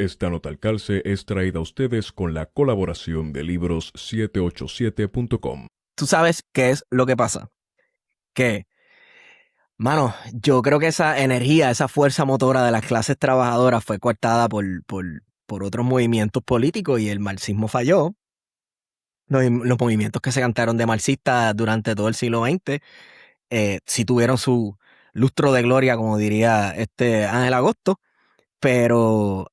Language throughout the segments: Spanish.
Esta nota al calce es traída a ustedes con la colaboración de libros787.com. ¿Tú sabes qué es lo que pasa? Que, mano, yo creo que esa energía, esa fuerza motora de las clases trabajadoras fue coartada por otros movimientos políticos y el marxismo falló. Los movimientos que se cantaron de marxistas durante todo el siglo XX sí tuvieron su lustro de gloria, como diría Ángel Agosto, pero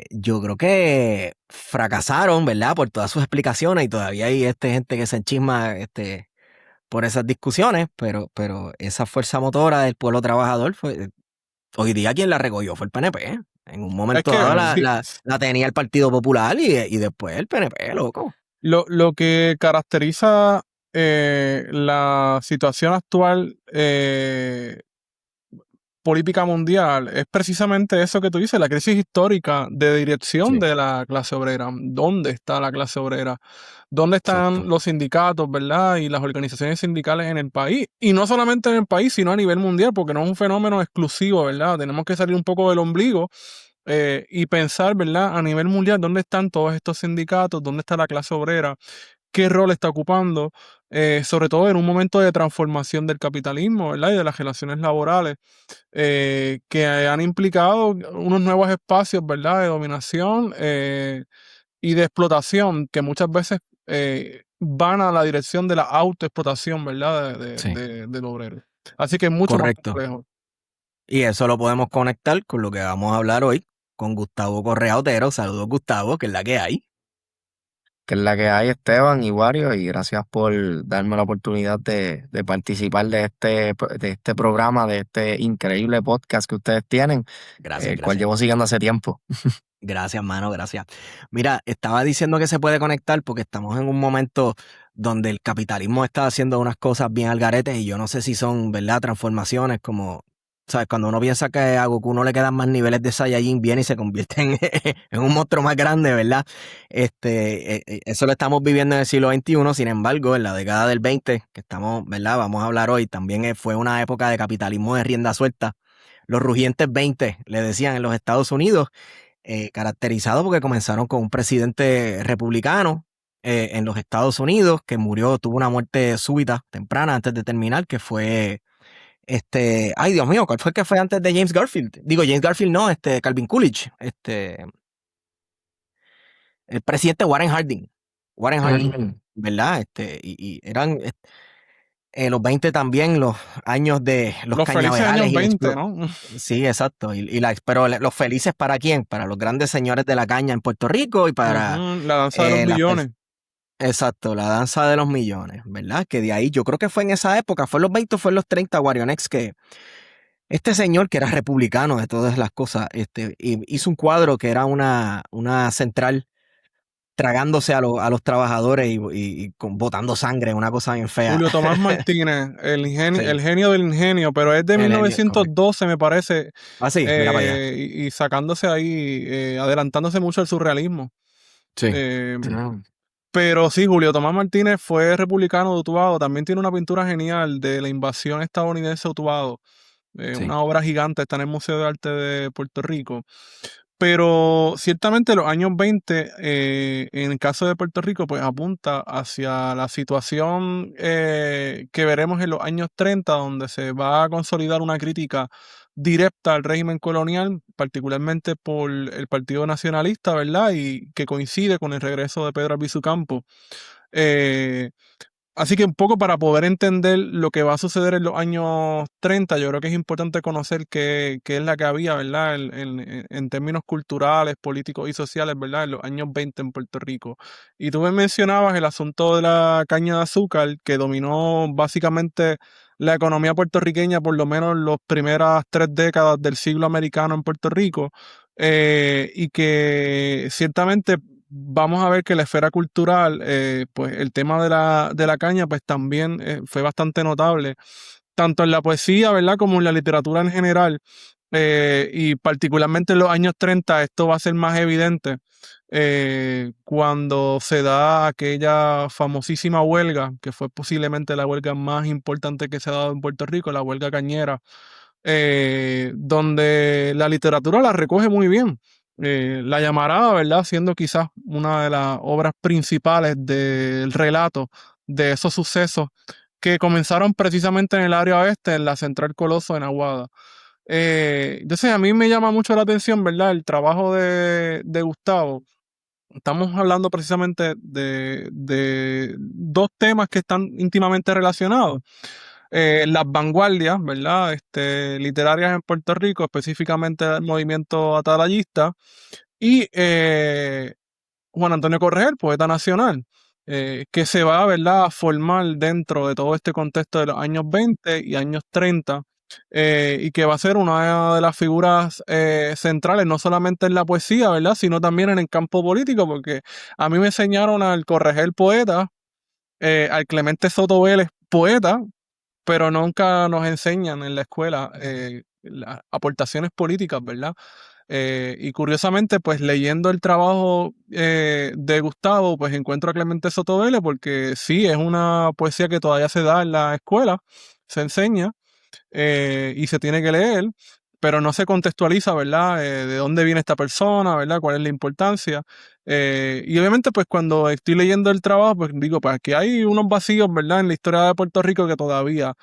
yo creo que fracasaron, ¿verdad? Por todas sus explicaciones y todavía hay gente que se enchisma por esas discusiones, pero esa fuerza motora del pueblo trabajador hoy día quien la recogió fue el PNP. En un Es momento que dado sí, la tenía el Partido Popular y después el PNP, loco. lo que caracteriza la situación actual política mundial es precisamente eso que tú dices, la crisis histórica de dirección Sí, de la clase obrera. ¿Dónde está la clase obrera? ¿Dónde están exacto. los sindicatos, verdad? Y las organizaciones sindicales en el país. Y no solamente en el país, sino a nivel mundial, porque no es un fenómeno exclusivo, ¿verdad? Tenemos que salir un poco del ombligo y pensar, ¿verdad? A nivel mundial, ¿dónde están todos estos sindicatos? ¿Dónde está la clase obrera? ¿Qué rol está ocupando? Sobre todo en un momento de transformación del capitalismo, ¿verdad? Y de las relaciones laborales que han implicado unos nuevos espacios, ¿verdad? De dominación y de explotación que muchas veces van a la dirección de la autoexplotación, ¿verdad? Sí, Del obrero. Así que es mucho más correcto. complejo. Y eso lo podemos conectar con lo que vamos a hablar hoy con Gustavo Correa Otero. Saludos, Gustavo, que es la que hay. Que es la que hay, Esteban y Wario, y gracias por darme la oportunidad de participar de este programa, de este increíble podcast que ustedes tienen, Gracias, el cual gracias. llevo siguiendo hace tiempo. Gracias, mano, gracias. Mira, estaba diciendo que se puede conectar porque estamos en un momento donde el capitalismo está haciendo unas cosas bien al garete y yo no sé si son, ¿verdad?, transformaciones como, ¿sabes? Cuando uno piensa que a Goku no le quedan más niveles de Saiyajin, viene y se convierte en un monstruo más grande, ¿verdad? Eso lo estamos viviendo en el siglo XXI, sin embargo, en la década del 20, que estamos, ¿verdad?, vamos a hablar hoy, también fue una época de capitalismo de rienda suelta. Los rugientes 20, le decían en los Estados Unidos, caracterizado porque comenzaron con un presidente republicano en los Estados Unidos que murió, tuvo una muerte súbita, temprana, antes de terminar, que fue ay Dios mío, ¿cuál fue el que fue antes de James Garfield? Digo, James Garfield no, Calvin Coolidge, el presidente Warren Harding, ¿verdad? Y eran los 20 también, los años de los Los felices cañaverales años y la 20, ¿no? Sí, exacto. Pero los felices ¿para quién? Para los grandes señores de la caña en Puerto Rico y para Ujú, la danza de los las billones. personas. Exacto, la danza de los millones, ¿verdad? Que de ahí, yo creo que fue en esa época, fue en los 20 o fue en los 30, Guarionex, que este señor que era republicano de todas las cosas, hizo un cuadro que era una central tragándose a los trabajadores botando sangre, una cosa bien fea. Julio Tomás Martínez, Sí, el genio del ingenio, pero es de correcto. 1912, me parece, Ah, sí, mira para allá. y sacándose ahí, adelantándose mucho al surrealismo. Sí. Eh, pero sí, Julio Tomás Martínez fue republicano de Utuado, también tiene una pintura genial de la invasión estadounidense a Utuado, Sí. una obra gigante, está en el Museo de Arte de Puerto Rico. Pero ciertamente los años 20, en el caso de Puerto Rico, pues apunta hacia la situación que veremos en los años 30, donde se va a consolidar una crítica directa al régimen colonial, particularmente por el Partido Nacionalista, ¿verdad? Y que coincide con el regreso de Pedro Albizu Campos. Eh, Así que un poco para poder entender lo que va a suceder en los años 30, yo creo que es importante conocer qué es la que había, ¿verdad? En términos culturales, políticos y sociales, ¿verdad? En los años 20 en Puerto Rico. Y tú me mencionabas el asunto de la caña de azúcar, que dominó básicamente la economía puertorriqueña por lo menos las primeras 3 décadas del siglo americano en Puerto Rico, y que ciertamente vamos a ver que la esfera cultural, pues el tema de la caña, pues también fue bastante notable, tanto en la poesía, ¿verdad? Como en la literatura en general, y particularmente en los años 30 esto va a ser más evidente cuando se da aquella famosísima huelga, que fue posiblemente la huelga más importante que se ha dado en Puerto Rico, la huelga cañera, donde la literatura la recoge muy bien. La llamarada, ¿verdad? Siendo quizás una de las obras principales del relato de esos sucesos que comenzaron precisamente en el área oeste, en la Central Coloso en Aguada. Entonces a mí me llama mucho la atención, ¿verdad? El trabajo de Gustavo. Estamos hablando precisamente de dos temas que están íntimamente relacionados. Las vanguardias, ¿verdad? Literarias en Puerto Rico, específicamente el movimiento atalayista, y Juan Antonio Corregel, poeta nacional, que se va, ¿verdad?, a formar dentro de todo este contexto de los años 20 y años 30, y que va a ser una de las figuras centrales, no solamente en la poesía, ¿verdad?, sino también en el campo político, porque a mí me enseñaron al Corregel poeta, al Clemente Soto Vélez poeta, pero nunca nos enseñan en la escuela las aportaciones políticas, ¿verdad? Y curiosamente, pues leyendo el trabajo de Gustavo, pues encuentro a Clemente Soto Vélez porque sí, es una poesía que todavía se da en la escuela, se enseña y se tiene que leer, pero no se contextualiza, ¿verdad? De dónde viene esta persona, ¿verdad? ¿Cuál es la importancia? Y obviamente, pues cuando estoy leyendo el trabajo, pues digo, pues que hay unos vacíos, ¿verdad? En la historia de Puerto Rico que todavía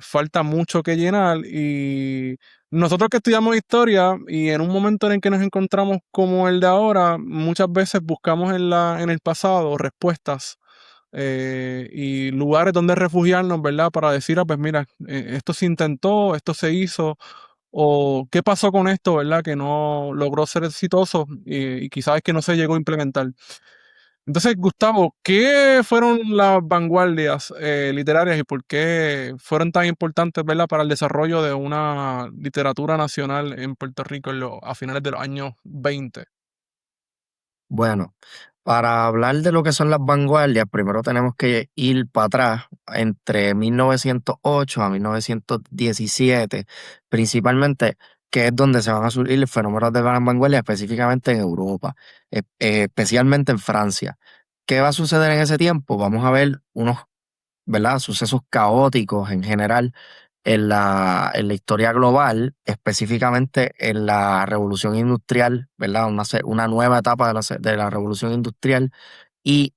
falta mucho que llenar y nosotros que estudiamos historia y en un momento en el que nos encontramos como el de ahora, muchas veces buscamos en el pasado respuestas y lugares donde refugiarnos, ¿verdad? Para decir, pues mira, esto se intentó, esto se hizo, o qué pasó con esto, ¿verdad? Que no logró ser exitoso y quizás es que no se llegó a implementar. Entonces, Gustavo, ¿qué fueron las vanguardias literarias y por qué fueron tan importantes, ¿verdad?, para el desarrollo de una literatura nacional en Puerto Rico a finales de los años 20? Bueno, para hablar de lo que son las vanguardias, primero tenemos que ir para atrás, entre 1908 a 1917, principalmente, que es donde se van a surgir fenómenos de gran vanguardia, específicamente en Europa, especialmente en Francia. ¿Qué va a suceder en ese tiempo? Vamos a ver unos, ¿verdad?, sucesos caóticos en general en la historia global, específicamente en la revolución industrial, ¿verdad? Una nueva etapa de la revolución industrial y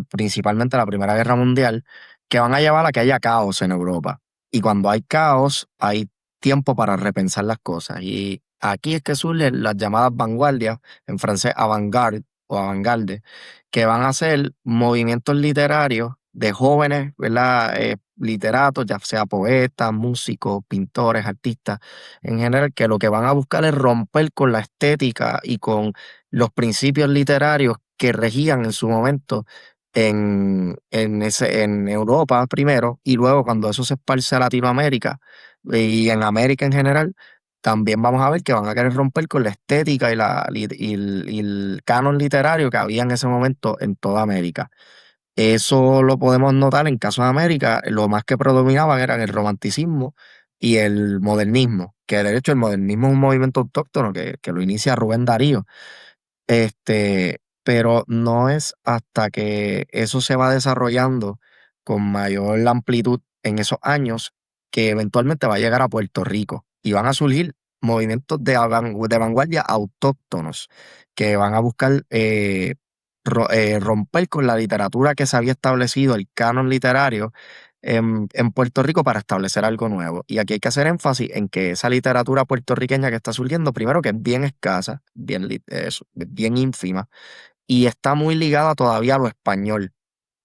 principalmente la Primera Guerra Mundial, que van a llevar a que haya caos en Europa. Y cuando hay caos, hay tiempo para repensar las cosas. Y aquí es que surgen las llamadas vanguardias, en francés avant-garde o avant-garde, que van a ser movimientos literarios de jóvenes, ¿verdad? Literatos, ya sea poetas, músicos, pintores, artistas, en general, que lo que van a buscar es romper con la estética y con los principios literarios que regían en su momento en Europa primero, y luego cuando eso se esparce a Latinoamérica y en América en general, también vamos a ver que van a querer romper con la estética y el canon literario que había en ese momento en toda América. Eso lo podemos notar en caso de América, lo más que predominaban eran el romanticismo y el modernismo, que de hecho el modernismo es un movimiento autóctono que lo inicia Rubén Darío. Pero no es hasta que eso se va desarrollando con mayor amplitud en esos años que eventualmente va a llegar a Puerto Rico y van a surgir movimientos de vanguardia autóctonos que van a buscar romper con la literatura que se había establecido, el canon literario en Puerto Rico para establecer algo nuevo. Y aquí hay que hacer énfasis en que esa literatura puertorriqueña que está surgiendo, primero que es bien escasa, bien ínfima, y está muy ligada todavía a lo español.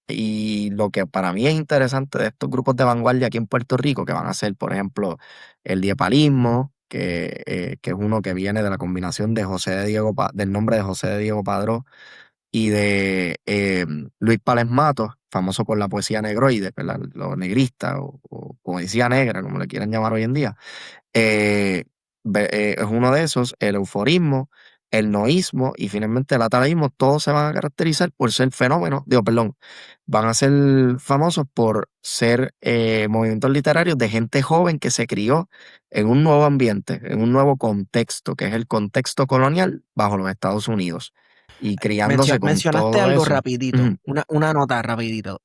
Y lo que para mí es interesante de estos grupos de vanguardia aquí en Puerto Rico, que van a ser, por ejemplo, el diepalismo, que es uno que viene de la combinación de del nombre de José de Diego Padró y de Luis Pález Matos, famoso por la poesía negroide, ¿verdad? Lo negrista o poesía negra, como le quieran llamar hoy en día. Es uno de esos, el euforismo, el noísmo y finalmente el atalaísmo, todos se van a caracterizar por ser fenómenos, van a ser famosos por ser movimientos literarios de gente joven que se crió en un nuevo ambiente, en un nuevo contexto, que es el contexto colonial bajo los Estados Unidos y criándose con Mencionaste todo algo eso. rapidito, Ujú, una nota rapidito.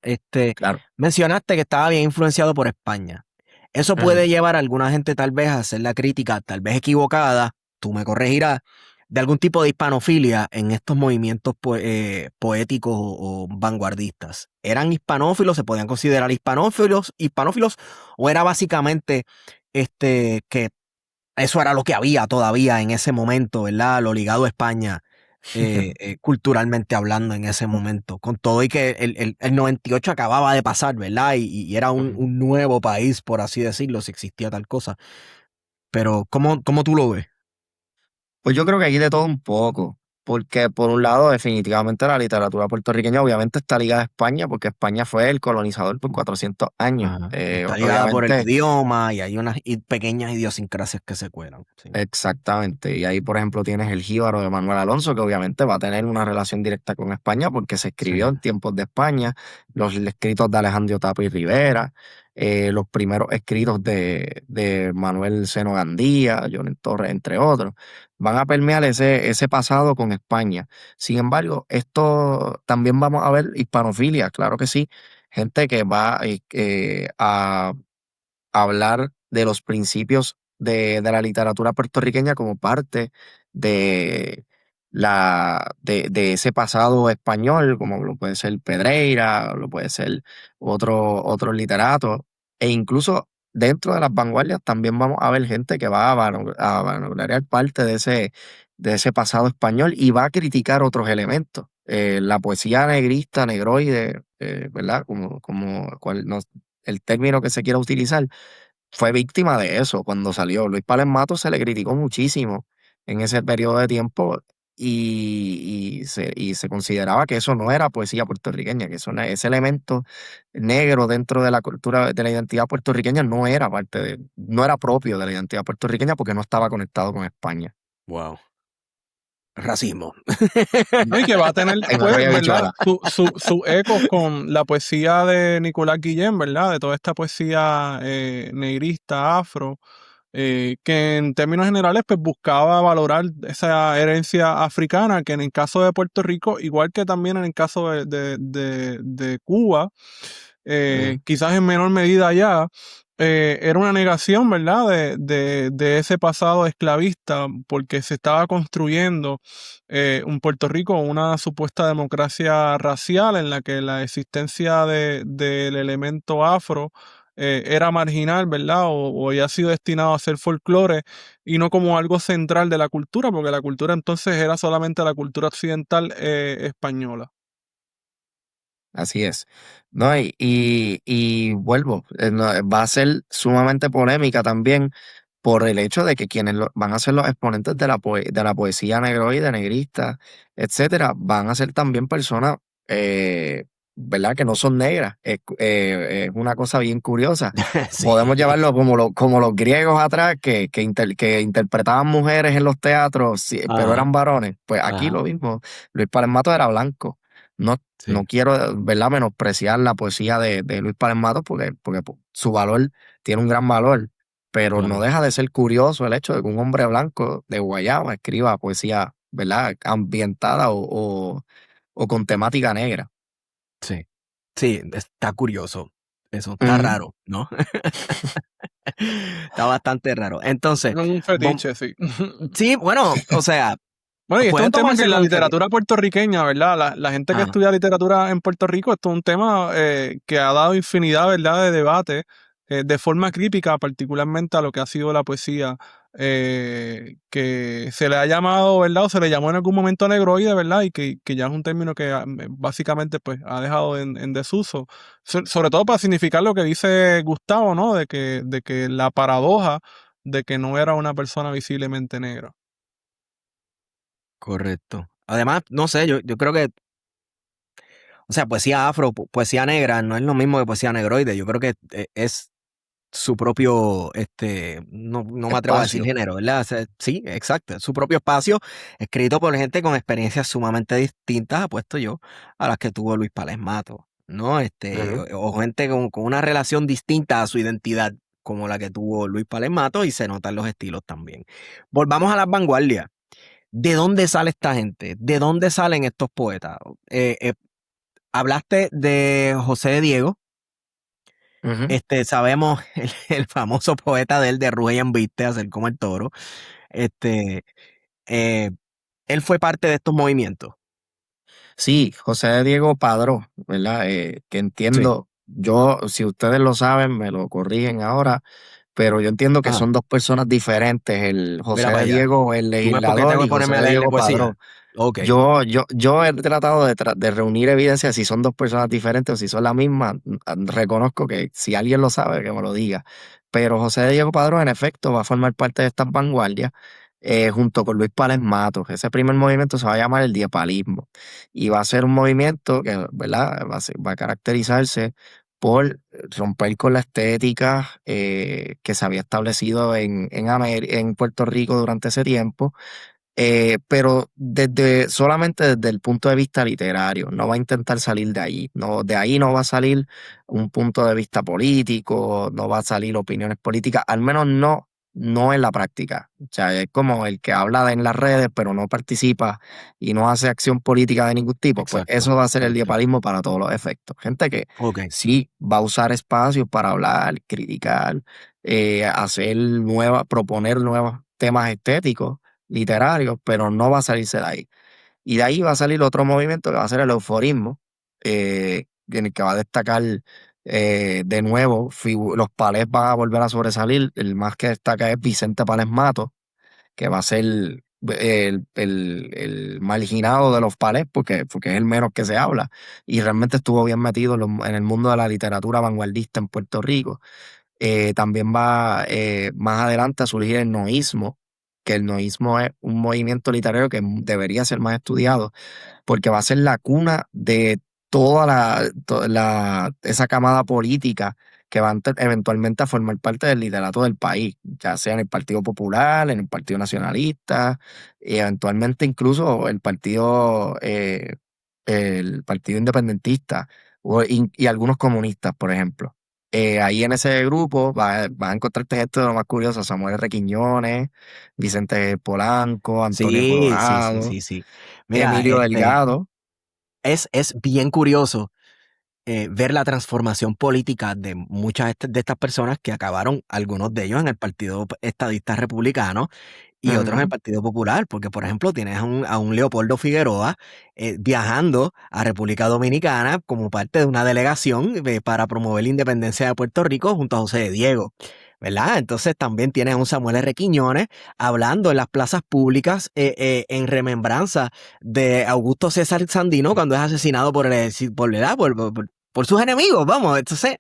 claro. Mencionaste que estaba bien influenciado por España. Eso Ujú, puede llevar a alguna gente tal vez a hacer la crítica, tal vez equivocada, tú me corregirás, de algún tipo de hispanofilia en estos movimientos poéticos o vanguardistas. ¿Eran hispanófilos? ¿Se podían considerar hispanófilos, o era básicamente que eso era lo que había todavía en ese momento, ¿verdad? Lo ligado a España, culturalmente hablando en ese momento, con todo y que el 98 acababa de pasar, ¿verdad? Y era un nuevo país, por así decirlo, si existía tal cosa. Pero, ¿cómo tú lo ves? Pues yo creo que hay de todo un poco, porque por un lado definitivamente la literatura puertorriqueña obviamente está ligada a España, porque España fue el colonizador por 400 años. Ajá. Está ligada por el Obviamente, idioma y hay unas pequeñas idiosincrasias que se cuelan. Sí. exactamente. Y ahí, por ejemplo, tienes el Jíbaro de Manuel Alonso, que obviamente va a tener una relación directa con España porque se escribió Sí. en tiempos de España, los escritos de Alejandro Tapia y Rivera, los primeros escritos de Manuel Seno Gandía, Jonen Torres, entre otros, van a permear ese pasado con España. Sin embargo, esto también vamos a ver hispanofilia, claro que sí, gente que va a hablar de los principios de la literatura puertorriqueña como parte de, de ese pasado español, como lo puede ser Pedreira, lo puede ser otro literato, e incluso dentro de las vanguardias también vamos a ver gente que va a vanagloriar parte de ese pasado español y va a criticar otros elementos. La poesía negrista, negroide, ¿verdad? El término que se quiera utilizar, fue víctima de eso cuando salió. Luis Palemato se le criticó muchísimo en ese periodo de tiempo y se consideraba que eso no era poesía puertorriqueña, que ese elemento negro dentro de la cultura, de la identidad puertorriqueña no era propio de la identidad puertorriqueña porque no estaba conectado con España. Wow. Racismo. ¿No? Y que va a tener, En pues, Arroyo ¿verdad? Habichuela. Su ecos con la poesía de Nicolás Guillén, ¿verdad? De toda esta poesía negrista, afro, que en términos generales pues buscaba valorar esa herencia africana, que en el caso de Puerto Rico, igual que también en el caso de Cuba, quizás en menor medida allá, era una negación, ¿verdad?, de ese pasado esclavista, porque se estaba construyendo un Puerto Rico, una supuesta democracia racial en la que la existencia del elemento afro era marginal, ¿verdad? O había sido destinado a ser folclore y no como algo central de la cultura, porque la cultura entonces era solamente la cultura occidental española. Así es. No, y vuelvo, no, va a ser sumamente polémica también por el hecho de que quienes van a ser los exponentes de la poesía negroide, negrista, etcétera, van a ser también personas, ¿verdad? Que no son negras. Es una cosa bien curiosa. Sí. Podemos llevarlo como los griegos atrás, que interpretaban mujeres en los teatros, sí, pero Ajá, eran varones. Pues aquí ajá, lo mismo. Luis Palemato era blanco. No, sí, no quiero, ¿verdad?, menospreciar la poesía de Luis Palemato porque su valor tiene un gran valor, pero no claro, deja de ser curioso el hecho de que un hombre blanco de Guayaba escriba poesía, ¿verdad?, ambientada o con temática negra. sí. Sí, está curioso. Eso está Ujú. raro, ¿no? Está bastante raro. Entonces, Es un vom- fetiche, sí. sí, bueno, o sea, Bueno, y esto es puede un tema que tomarse en la como un fetiche. literatura puertorriqueña, ¿verdad? La gente que Ah, estudia literatura en Puerto Rico, esto es un tema que ha dado infinidad, ¿verdad?, de debate de forma crítica, particularmente a lo que ha sido la poesía, que se le ha llamado, ¿verdad? O se le llamó en algún momento negroide, ¿verdad? Y que ya es un término que básicamente pues ha dejado en desuso. Sobre todo para significar lo que dice Gustavo, ¿no? De que la paradoja de que no era una persona visiblemente negra. correcto. Además, no sé, yo creo que, o sea, poesía afro, poesía negra, no es lo mismo que poesía negroide. Yo creo que es su propio, no me atrevo a decir Espacio. género, ¿verdad? O sea, sí, exacto, es su propio espacio, escrito por gente con experiencias sumamente distintas, apuesto yo, a las que tuvo Luis Palesmato, ¿no? Ujú. O gente con una relación distinta a su identidad, como la que tuvo Luis Palesmato, y se notan los estilos también. Volvamos a las vanguardias. ¿De dónde sale esta gente? ¿De dónde salen estos poetas? Hablaste de José de Diego. Ujú. Sabemos el famoso poeta de él, de Ruey en Viste, hacer como el toro. Este, eh, él fue parte de estos movimientos. Sí, José Diego Padró, ¿verdad? Que Sí. entiendo, yo, si ustedes lo saben, me lo corrigen ahora, pero yo entiendo que Ah, son dos personas diferentes, el mira para José allá. Diego, el ¿Tú ves por qué legislador, tengo que y ponerme a José leerle Diego poesía? Padró. Ok, Yo he tratado de reunir evidencia si son dos personas diferentes o si son la misma. Reconozco que si alguien lo sabe, que me lo diga. Pero José Diego Padrón, en efecto, va a formar parte de estas vanguardias junto con Luis Pález Matos. Ese primer movimiento se va a llamar el diepalismo y va a ser un movimiento que, ¿verdad? Va a caracterizarse por romper con la estética que se había establecido en Puerto Rico durante ese tiempo, pero solamente desde el punto de vista literario, no va a intentar salir de ahí, no, de ahí no va a salir un punto de vista político, no va a salir opiniones políticas, al menos no en la práctica. O sea, es como el que habla en las redes, pero no participa y no hace acción política de ningún tipo, pues exacto, eso va a ser el exacto. diepalismo para todos los efectos. Gente que Ok, sí va a usar espacios para hablar, criticar, proponer nuevos temas estéticos literarios, pero no va a salirse de ahí. Y de ahí va a salir otro movimiento que va a ser el euforismo, en el que va a destacar de nuevo, los palés van a volver a sobresalir. El más que destaca es Vicente Pález Mato, que va a ser el marginado de los palés, porque es el menos que se habla. Y realmente estuvo bien metido en el mundo de la literatura vanguardista en Puerto Rico. También va más adelante a surgir el noísmo, que el noísmo es un movimiento literario que debería ser más estudiado, porque va a ser la cuna de esa camada política que va eventualmente a formar parte del liderato del país, ya sea en el Partido Popular, en el Partido Nacionalista, y eventualmente incluso el Partido Independentista y algunos comunistas, por ejemplo. Ahí en ese grupo vas a encontrarte gente de lo más curioso: Samuel R. Quiñones, Vicente Polanco, Antonio sí, sí, sí, Colorado, sí, sí. Mira, Emilio Delgado. es bien curioso ver la transformación política de muchas de estas personas que acabaron, algunos de ellos en el Partido Estadista Republicano y otros en el Ujú. Partido Popular, porque por ejemplo tienes a un Leopoldo Figueroa viajando a República Dominicana como parte de una delegación para promover la independencia de Puerto Rico junto a José de Diego, ¿verdad? Entonces también tienes a un Samuel R. Quiñones hablando en las plazas públicas en remembranza de Augusto César Sandino cuando es asesinado por el por, ¿verdad? Por sus enemigos, vamos. Entonces,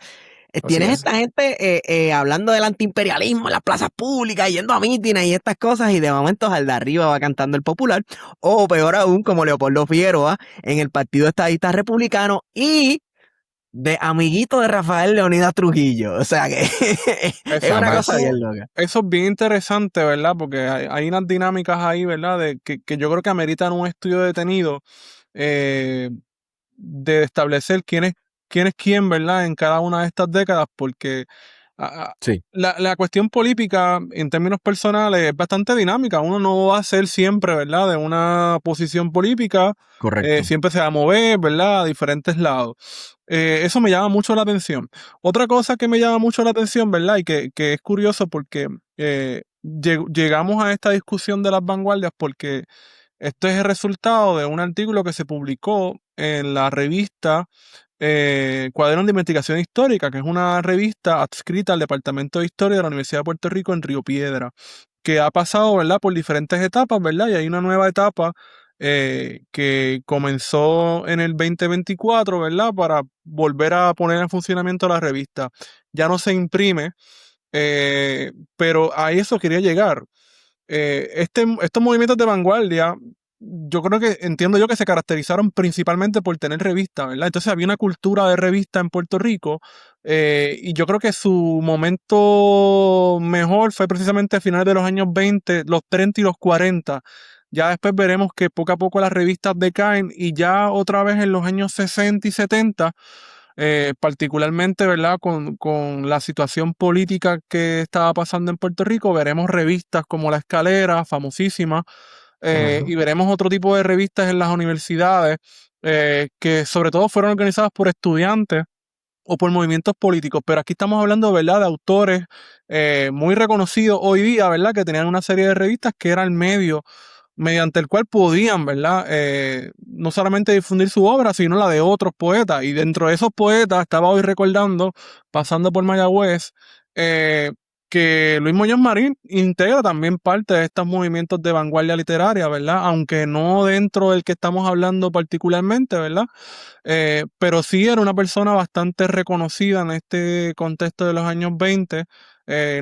Así tienes es. esta gente hablando del antiimperialismo en las plazas públicas, yendo a mítines y estas cosas, y de momento al de arriba va cantando el popular, o peor aún, como Leopoldo Figueroa en el Partido Estadista Republicano y de amiguito de Rafael Leonidas Trujillo. O sea que es una Exacto, cosa Jamás. bien loca. eso es bien interesante, ¿verdad? Porque hay unas dinámicas ahí, ¿verdad? Que yo creo que ameritan un estudio detenido eh, de establecer quién es quién, ¿verdad? En cada una de estas décadas, porque ah, Sí, la cuestión política en términos personales es bastante dinámica. Uno no va a ser siempre, ¿verdad? De una posición política, correcto. siempre se va a mover, ¿verdad? A diferentes lados. Eso me llama mucho la atención. Otra cosa que me llama mucho la atención, ¿verdad? Y que es curioso porque llegamos a esta discusión de las vanguardias porque esto es el resultado de un artículo que se publicó en la revista Cuadernos de Investigación Histórica, que es una revista adscrita al Departamento de Historia de la Universidad de Puerto Rico en Río Piedra, que ha pasado, ¿verdad?, por diferentes etapas, ¿verdad? Y hay una nueva etapa que comenzó en el 2024, ¿verdad?, para volver a poner en funcionamiento la revista. Ya no se imprime, pero a eso quería llegar. Estos movimientos de vanguardia, yo creo que entiendo yo que se caracterizaron principalmente por tener revistas, ¿verdad? Entonces había una cultura de revista en Puerto Rico, y yo creo que su momento mejor fue precisamente a finales de los años 20, los 30 y los 40. Ya después veremos que poco a poco las revistas decaen y ya otra vez en los años 60 y 70, particularmente, ¿verdad? Con la situación política que estaba pasando en Puerto Rico, veremos revistas como La Escalera, famosísima, Ujú. y veremos otro tipo de revistas en las universidades, que sobre todo fueron organizadas por estudiantes o por movimientos políticos, pero aquí estamos hablando, ¿verdad?, de autores muy reconocidos hoy día, ¿verdad?, que tenían una serie de revistas que era el medio, mediante el cual podían, ¿verdad? No solamente difundir su obra, sino la de otros poetas. Y dentro de esos poetas estaba hoy recordando, pasando por Mayagüez, que Luis Muñoz Marín integra también parte de estos movimientos de vanguardia literaria, ¿verdad? Aunque no dentro del que estamos hablando particularmente, ¿verdad? Pero sí era una persona bastante reconocida en este contexto de los años 20,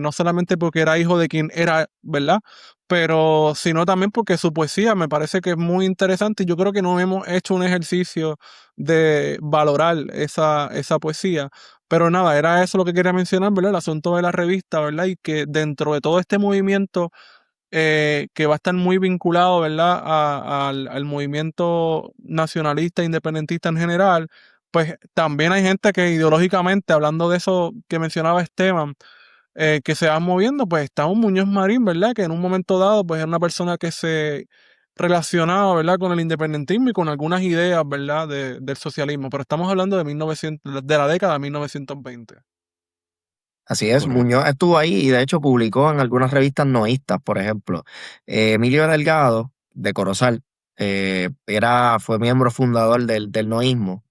no solamente porque era hijo de quien era, ¿verdad? Pero sino también porque su poesía me parece que es muy interesante y yo creo que no hemos hecho un ejercicio de valorar esa poesía. Pero nada, era eso lo que quería mencionar, ¿verdad? El asunto de la revista, ¿verdad? Y que dentro de todo este movimiento que va a estar muy vinculado, ¿verdad? Al movimiento nacionalista, independentista en general, pues también hay gente que ideológicamente, hablando de eso que mencionaba Esteban, que se van moviendo, pues está un Muñoz Marín, ¿verdad? Que en un momento dado, pues era una persona que se relacionaba, ¿verdad? Con el independentismo y con algunas ideas, ¿verdad? Del socialismo, pero estamos hablando de 1900, de la década de 1920. Así es, Correcto. Muñoz estuvo ahí y de hecho publicó en algunas revistas noístas, por ejemplo. Emilio Delgado, de Corozal, fue miembro fundador del noísmo,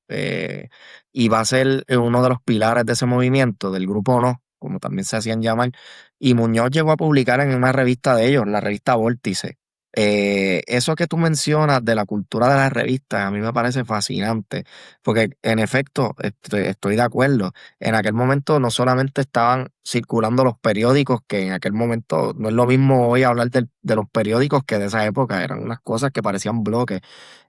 y va a ser uno de los pilares de ese movimiento, del grupo No, como también se hacían llamar. Y Muñoz llegó a publicar en una revista de ellos, la revista Vórtice. Eso que tú mencionas de la cultura de las revistas, a mí me parece fascinante, porque en efecto, estoy de acuerdo. En aquel momento no solamente estaban circulando los periódicos, que en aquel momento no es lo mismo hoy hablar de los periódicos que de esa época, eran unas cosas que parecían bloques.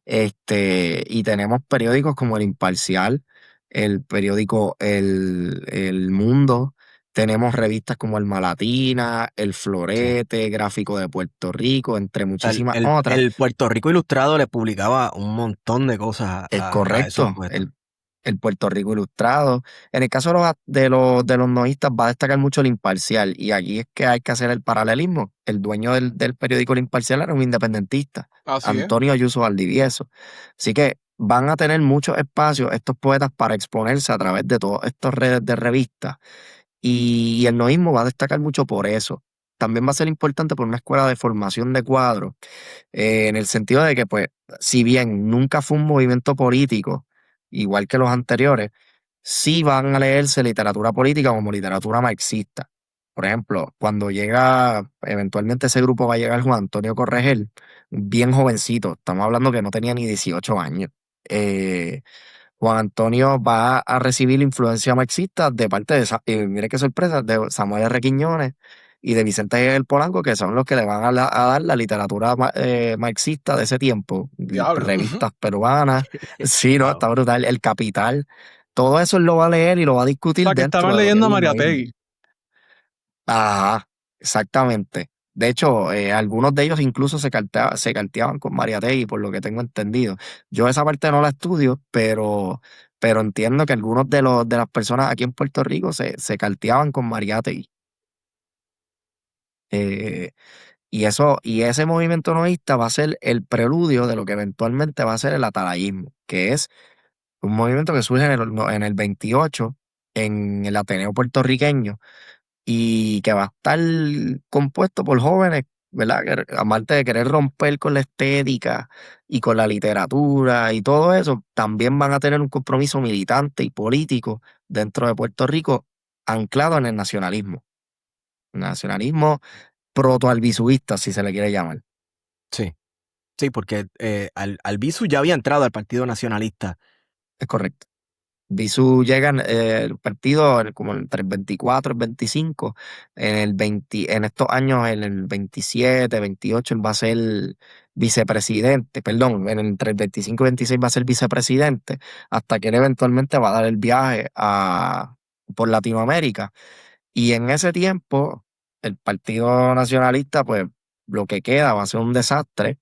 Y tenemos periódicos como El Imparcial, el periódico El Mundo, tenemos revistas como El Malatina, El Sí. Florete, Gráfico de Puerto Rico, entre El, muchísimas el, otras. el Puerto Rico Ilustrado le publicaba un montón de cosas Es a esos correcto, poetas. el Puerto Rico Ilustrado. En el caso de los noístas va a destacar mucho el Imparcial, y aquí es que hay que hacer el paralelismo. El dueño del periódico El Imparcial era un independentista, Así es. Antonio Ayuso Valdivieso. Así que van a tener muchos espacios estos poetas para exponerse a través de todas estas redes de revistas, y el noísmo va a destacar mucho por eso. También va a ser importante por una escuela de formación de cuadros, en el sentido de que, pues, si bien nunca fue un movimiento político, igual que los anteriores, sí van a leerse literatura política como literatura marxista. Por ejemplo, cuando llega, eventualmente ese grupo va a llegar Juan Antonio Corregel, bien jovencito, estamos hablando que no tenía ni 18 años. Eh, Juan Antonio va a recibir influencia marxista de parte mire qué sorpresa, de Samuel R. Quiñones y de Vicente el Polanco, que son los que le van a dar la literatura marxista de ese tiempo, Diablo. revistas peruanas. Sí, no, está Wow. brutal. El Capital, todo eso él lo va a leer y lo va a O discutir sea, que dentro estaban de lo que es leyendo a el noísmo. Mariátegui. Ajá, exactamente. De hecho, algunos de ellos incluso se carteaban con Mariátegui, por lo que tengo entendido. Yo esa parte no la estudio, pero entiendo que algunos de las personas aquí en Puerto Rico se carteaban con Mariátegui. Eh, y ese movimiento noísta va a ser el preludio de lo que eventualmente va a ser el atalayismo, que es un movimiento que surge en el 28 en el Ateneo puertorriqueño, y que va a estar compuesto por jóvenes, ¿verdad? Que, aparte de querer romper con la estética y con la literatura y todo eso, también van a tener un compromiso militante y político dentro de Puerto Rico, anclado en el nacionalismo. Nacionalismo protoalbisuista, si se le quiere llamar. Sí, sí, porque Albizu ya había entrado al Partido Nacionalista. Es correcto. Bisú llega el partido como entre el 24 y el 25. En estos años, en el 27, 28, él va a ser vicepresidente, perdón, entre el 25 y 26 va a ser vicepresidente, hasta que él eventualmente va a dar el viaje por Latinoamérica. Y en ese tiempo, el Partido Nacionalista, pues lo que queda va a ser un desastre,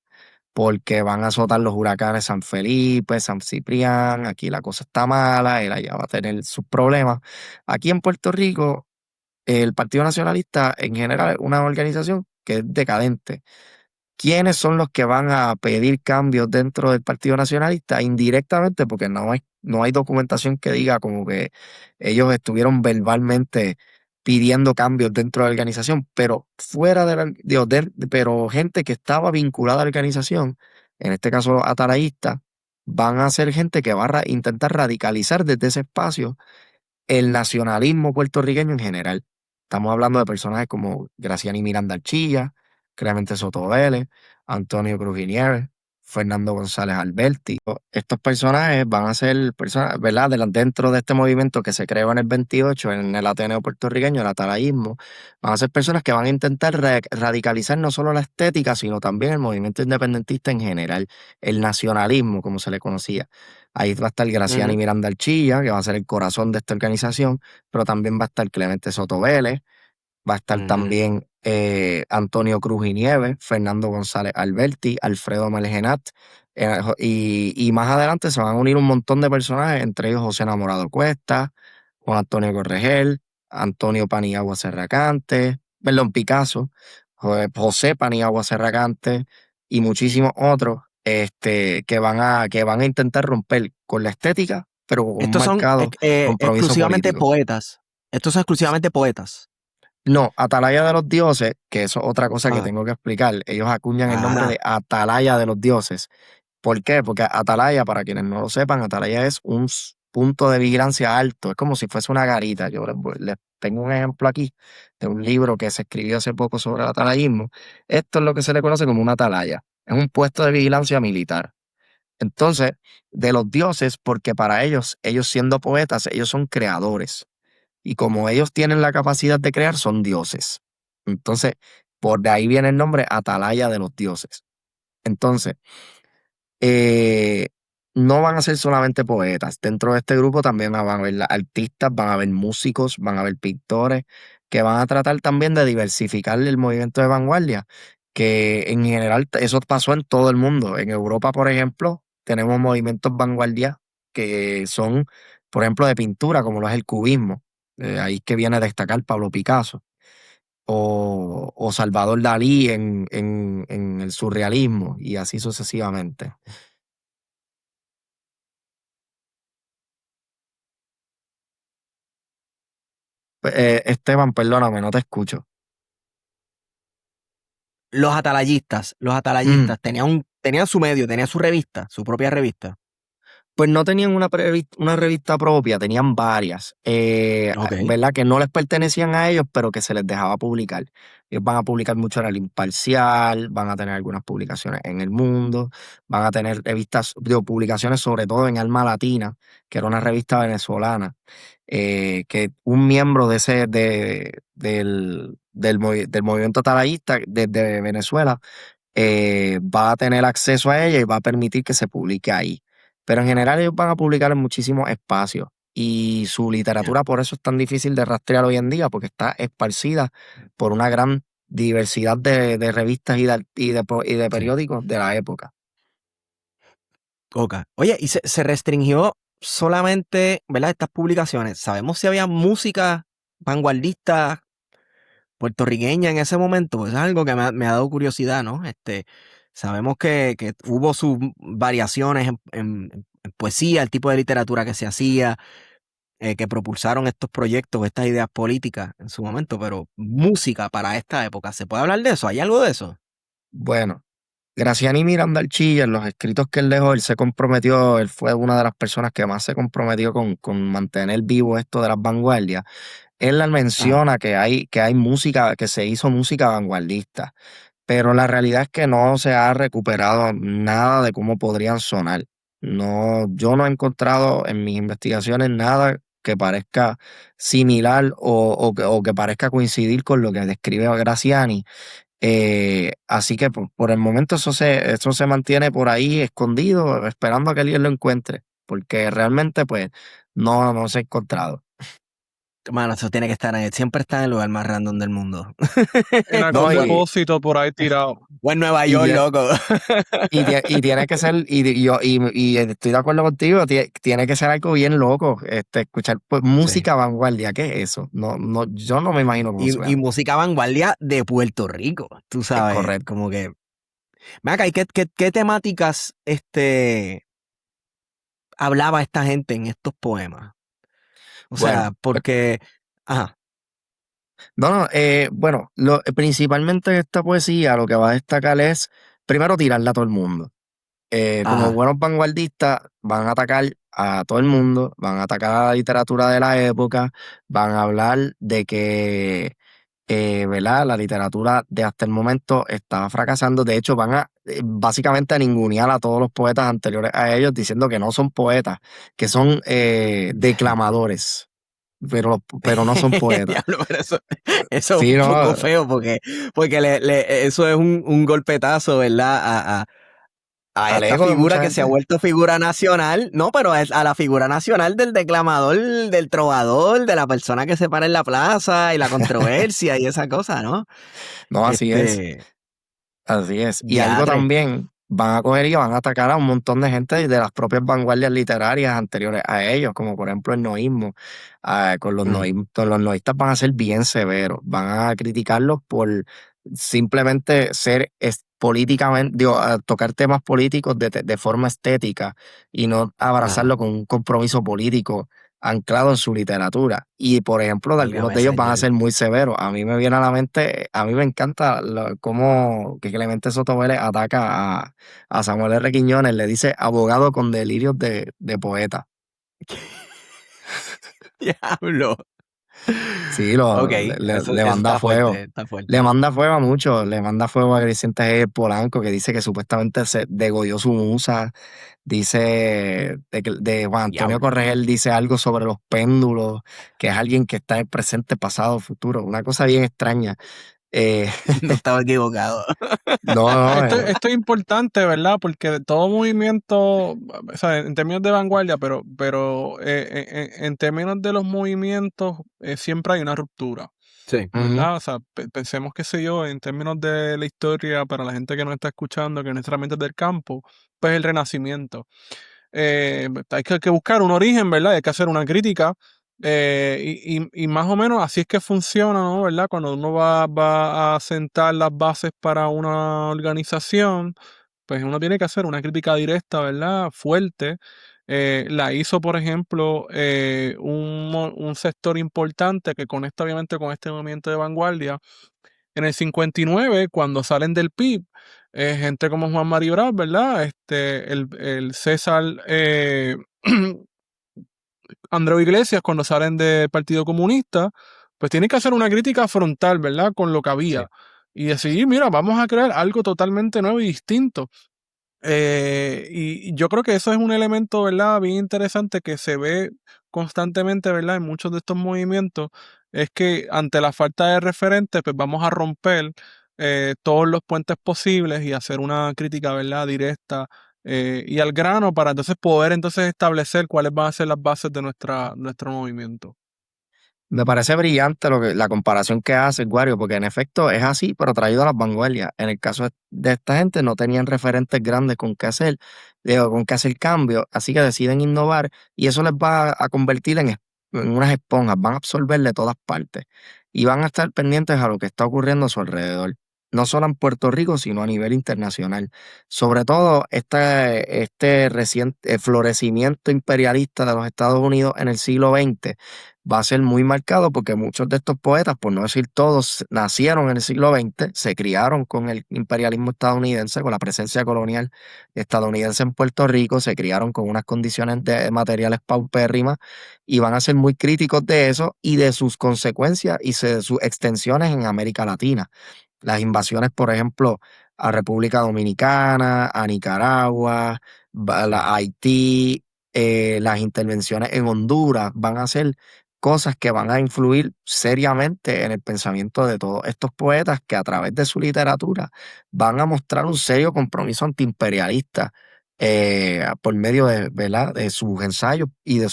porque van a azotar los huracanes San Felipe, San Ciprián, aquí la cosa está mala, él allá va a tener sus problemas. Aquí en Puerto Rico, el Partido Nacionalista en general es una organización que es decadente. ¿Quiénes son los que van a pedir cambios dentro del Partido Nacionalista? Indirectamente, porque no hay documentación que diga como que ellos estuvieron verbalmente pidiendo cambios dentro de la organización, pero fuera de la, pero gente que estaba vinculada a la organización, en este caso los atalayistas, van a ser gente que va a intentar radicalizar desde ese espacio el nacionalismo puertorriqueño en general. Estamos hablando de personajes como Graciani Miranda Archilla, Clemente Soto Vélez, Antonio Cruz y Nieves, Fernando González Alberti. Estos personajes van a ser personas, ¿verdad? Dentro de este movimiento que se creó en el 28, en el Ateneo puertorriqueño, el atalayismo, van a ser personas que van a intentar radicalizar no solo la estética, sino también el movimiento independentista en general, el nacionalismo, como se le conocía. Ahí va a estar Graciani Ujú. Miranda Archilla, que va a ser el corazón de esta organización, pero también va a estar Clemente Soto Vélez, va a estar Ujú. también Antonio Cruz y Nieves, Fernando González Alberti, Alfredo Melgenat, y más adelante se van a unir un montón de personajes, entre ellos José Enamorado Cuesta, Juan Antonio Corregel, Antonio Paniagua Serracante, perdón, Picasso, José Paniagua Serracante y muchísimos otros que van a intentar romper con la estética, pero con un Estos son marcado compromiso exclusivamente político. poetas. Estos son exclusivamente poetas. No, Atalaya de los Dioses, que eso es otra cosa que Ah, tengo que explicar. Ellos acuñan el nombre de ajá. Atalaya de los Dioses. ¿Por qué? Porque Atalaya, para quienes no lo sepan, Atalaya es un punto de vigilancia alto. Es como si fuese una garita. Yo les tengo un ejemplo aquí de un libro que se escribió hace poco sobre el atalayismo. Esto es lo que se le conoce como una atalaya. Es un puesto de vigilancia militar. Entonces, de los dioses, porque para ellos siendo poetas, ellos son creadores. Y como ellos tienen la capacidad de crear, son dioses. Entonces, por de ahí viene el nombre Atalaya de los dioses. Entonces, eh, no van a ser solamente poetas. Dentro de este grupo también van a haber artistas, van a haber músicos, van a haber pintores, que van a tratar también de diversificar el movimiento de vanguardia, que en general eso pasó en todo el mundo. En Europa, por ejemplo, tenemos movimientos vanguardia que son, por ejemplo, de pintura, como lo es el cubismo. Ahí que viene a destacar Pablo Picasso o Salvador Dalí en el surrealismo y así sucesivamente. Esteban, perdóname, no te escucho. Los Mm, atalayistas tenían su medio, tenían su revista, su propia revista. Pues no tenían una revista propia, tenían varias, Ok. ¿verdad? Que no les pertenecían a ellos, pero que se les dejaba publicar. Ellos van a publicar mucho en El Imparcial, van a tener algunas publicaciones en El Mundo, van a tener revistas, digo, publicaciones sobre todo en Alma Latina, que era una revista venezolana, que un miembro de del movimiento talayista desde Venezuela va a tener acceso a ella y va a permitir que se publique ahí. Pero en general ellos van a publicar en muchísimos espacios y su Ya. literatura por eso es tan difícil de rastrear hoy en día, porque está esparcida por una gran diversidad de revistas y de Sí. periódicos de la época. Ok. Oye, y se restringió solamente, ¿verdad? Estas publicaciones. ¿Sabemos si había música vanguardista puertorriqueña en ese momento? Pues es algo que me ha dado curiosidad, ¿no? Sabemos que hubo sus variaciones en poesía, el tipo de literatura que se hacía, que propulsaron estos proyectos, estas ideas políticas en su momento, pero música para esta época, ¿se puede hablar de eso? ¿Hay algo de eso? Bueno, Graciani Miranda Archilla, en los escritos que él dejó, él se comprometió, él fue una de las personas que más se comprometió con mantener vivo esto de las vanguardias. Él Ajá. menciona que hay música, que se hizo música vanguardista, pero la realidad es que no se ha recuperado nada de cómo podrían sonar. No, yo no he encontrado en mis investigaciones nada que parezca similar o que parezca coincidir con lo que describe Graciani. Así que por el momento eso se mantiene por ahí escondido, esperando a que alguien lo encuentre, porque realmente pues no se ha encontrado. Mano, eso tiene que estar siempre está en el lugar más random del mundo. En algún No, depósito por ahí tirado. O en Nueva y, York, tie- loco. y tiene que ser, y estoy de acuerdo contigo, tiene que ser algo bien loco, escuchar pues, Sí. música vanguardia, ¿qué es eso? No, yo no me imagino cómo Y suena. música vanguardia de Puerto Rico, tú Es sabes, correcto. como que... Ven acá, ¿y qué temáticas hablaba esta gente en estos poemas? O Bueno, sea, porque... Ajá. No, no, bueno, principalmente esta poesía lo que va a destacar es, primero, tirarla a todo el mundo. Como Ajá. buenos vanguardistas, van a atacar a todo el mundo, van a atacar a la literatura de la época, van a hablar de que, ¿verdad? La literatura de hasta el momento estaba fracasando. De hecho, van a básicamente a ningunear a todos los poetas anteriores a ellos, diciendo que no son poetas, que son declamadores, pero no son poetas. Diablo, pero eso es Sí, un poco no, feo porque eso es un golpetazo, ¿verdad? A al esta ego de figura mucha que se ha gente. vuelto figura nacional, no, pero es a la figura nacional del declamador, del trovador, de la persona que se para en la plaza y la controversia y esa cosa, ¿no? No, así es. Este, Así es. Y algo diatre. también, van a coger y van a atacar a un montón de gente de las propias vanguardias literarias anteriores a ellos, como por ejemplo el noísmo. Mm, Con los noístas van a ser bien severos, van a criticarlos por simplemente ser políticamente, digo, a tocar temas políticos de forma estética y no ajá, abrazarlo con un compromiso político anclado en su literatura. Y, por ejemplo, de algunos válgame de ellos van a señor. ser muy severos. A mí me viene a la mente, a mí me encanta cómo que Clemente Soto Vélez ataca a Samuel R. Quiñones, le dice abogado con delirios de poeta. Diablo. Sí, Ok, le eso manda está fuego. fuerte, está Le fuerte. manda fuego a muchos, le manda fuego a Vicente G. Polanco, que dice que supuestamente se degolló su musa. Dice de Juan Antonio Diablo. Corregel dice algo sobre los péndulos, que es alguien que está en el presente, pasado, futuro. Una cosa bien extraña. Eh, No estaba equivocado. no, no, Esto es importante, ¿verdad? Porque todo movimiento, o sea, en términos de vanguardia, pero en términos de los movimientos, siempre hay una ruptura, Sí. ujú. ¿verdad? O sea, pensemos, qué sé yo, en términos de la historia, para la gente que nos está escuchando, que no necesariamente es del campo, pues el Renacimiento. Hay que buscar un origen, ¿verdad? Hay que hacer una crítica. Y más o menos así es que funciona, ¿no? ¿Verdad? Cuando uno va a sentar las bases para una organización, pues uno tiene que hacer una crítica directa, ¿verdad? Fuerte. La hizo, por ejemplo, un sector importante que conecta obviamente con este movimiento de vanguardia. En el 59, cuando salen del PIB, gente como Juan Mari Bravo, ¿verdad? El César Andreu Iglesias, cuando salen del Partido Comunista, pues tienen que hacer una crítica frontal, ¿verdad? Con lo que Sí. había. Y decidir, mira, vamos a crear algo totalmente nuevo y distinto. Y yo creo que eso es un elemento, ¿verdad? Bien interesante que se ve constantemente, ¿verdad? En muchos de estos movimientos, es que ante la falta de referentes, pues vamos a romper todos los puentes posibles y hacer una crítica, ¿verdad? Directa y al grano para entonces poder entonces establecer cuáles van a ser las bases de nuestro movimiento. Me parece brillante la comparación que hace Wario, porque en efecto es así, pero traído a las vanguardias. En el caso de esta gente no tenían referentes grandes con qué hacer, digo, con qué hacer cambio, así que deciden innovar y eso les va a convertir en unas esponjas, van a absorber de todas partes y van a estar pendientes a lo que está ocurriendo a su alrededor, no solo en Puerto Rico, sino a nivel internacional. Sobre todo este reciente florecimiento imperialista de los Estados Unidos en el siglo XX va a ser muy marcado porque muchos de estos poetas, por no decir todos, nacieron en el siglo XX, se criaron con el imperialismo estadounidense, con la presencia colonial estadounidense en Puerto Rico, se criaron con unas condiciones de materiales paupérrimas y van a ser muy críticos de eso y de sus consecuencias y de sus extensiones en América Latina. Las invasiones, por ejemplo, a República Dominicana, a Nicaragua, Sí. a Haití, las intervenciones en Honduras van a ser cosas que van a influir seriamente en el pensamiento de todos estos poetas que a través de su literatura van a mostrar un serio compromiso antiimperialista por medio de, ¿verdad? De sus ensayos y de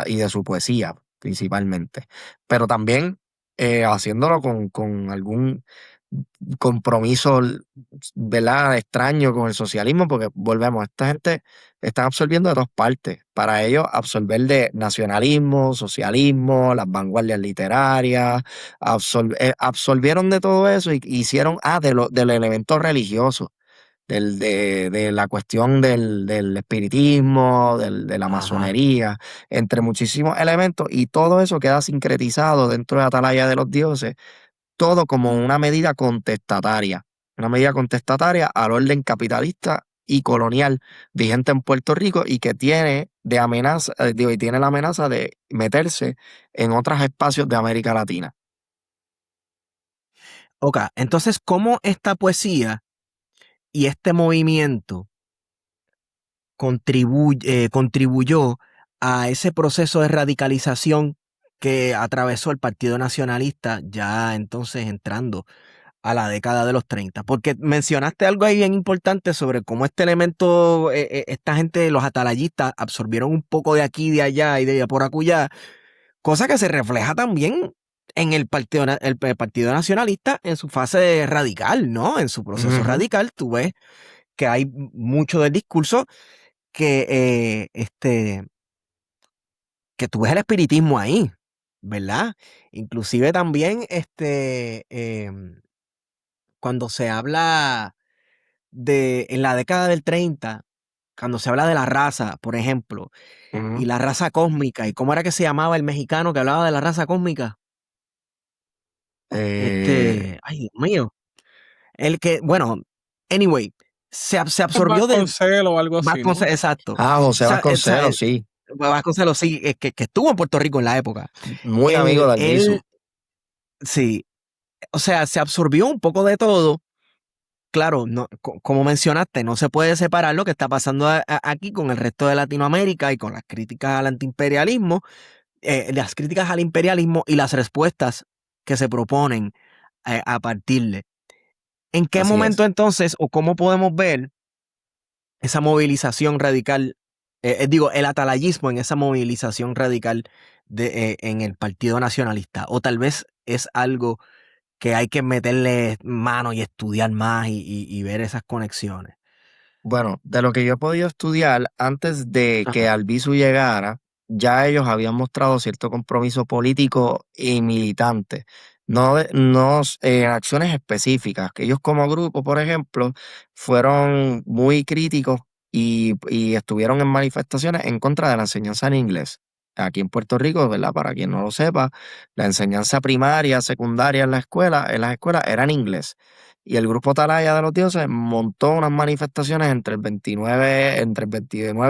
y de su poesía principalmente. Pero también haciéndolo con algún compromiso, ¿verdad? Extraño con el socialismo, porque volvemos, esta gente están absorbiendo de dos partes. Para ellos, absorber de nacionalismo, socialismo, las vanguardias literarias, absorbieron de todo eso y hicieron, del elemento religioso. de la cuestión del espiritismo, de la Ajá. masonería, entre muchísimos elementos, y todo eso queda sincretizado dentro de Atalaya de los Dioses, todo como una medida contestataria al orden capitalista y colonial vigente en Puerto Rico y que tiene de amenaza, y tiene la amenaza de meterse en otros espacios de América Latina. Ok, entonces, ¿cómo esta poesía y este movimiento contribuyó a ese proceso de radicalización que atravesó el Partido Nacionalista, ya entonces entrando a la década de los 30? Porque mencionaste algo ahí bien importante sobre cómo este elemento, esta gente, los atalayistas, absorbieron un poco de aquí, de allá y de allá por acullá, cosa que se refleja también en el Partido Nacionalista en su fase radical, ¿no? En su proceso Ujú. radical, tú ves que hay mucho del discurso que, que tú ves el espiritismo ahí, ¿verdad? Inclusive también, cuando se habla en la década del 30, cuando se habla de la raza, por ejemplo, y Ujú. la raza cósmica, y cómo era que se llamaba el mexicano que hablaba de la raza cósmica, ay, Dios mío, el que, bueno, anyway, se absorbió del, Vasconcelos o algo así, ¿no? exacto, José Vasconcelos, sí, Vasconcelos, sí, que estuvo en Puerto Rico en la época. muy amigo de Albizu. Él, sí, o sea, se absorbió un poco de todo. Claro, no, como mencionaste, no se puede separar lo que está pasando aquí con el resto de Latinoamérica y con las críticas al antiimperialismo, las críticas al imperialismo y las respuestas que se proponen a partir de. ¿En qué Así momento es. entonces o cómo podemos ver esa movilización radical, digo, el atalayismo en esa movilización radical en el Partido Nacionalista? O tal vez es algo que hay que meterle mano y estudiar más y ver esas conexiones. Bueno, de lo que yo he podido estudiar, antes de que Ajá. Albizu llegara, ya ellos habían mostrado cierto compromiso político y militante, no en acciones específicas, que ellos como grupo, por ejemplo, fueron muy críticos y estuvieron en manifestaciones en contra de la enseñanza en inglés. Aquí en Puerto Rico, ¿verdad? Para quien no lo sepa, la enseñanza primaria, secundaria en las escuelas era en inglés. Y el grupo Atalaya de los Dioses montó unas manifestaciones entre el 29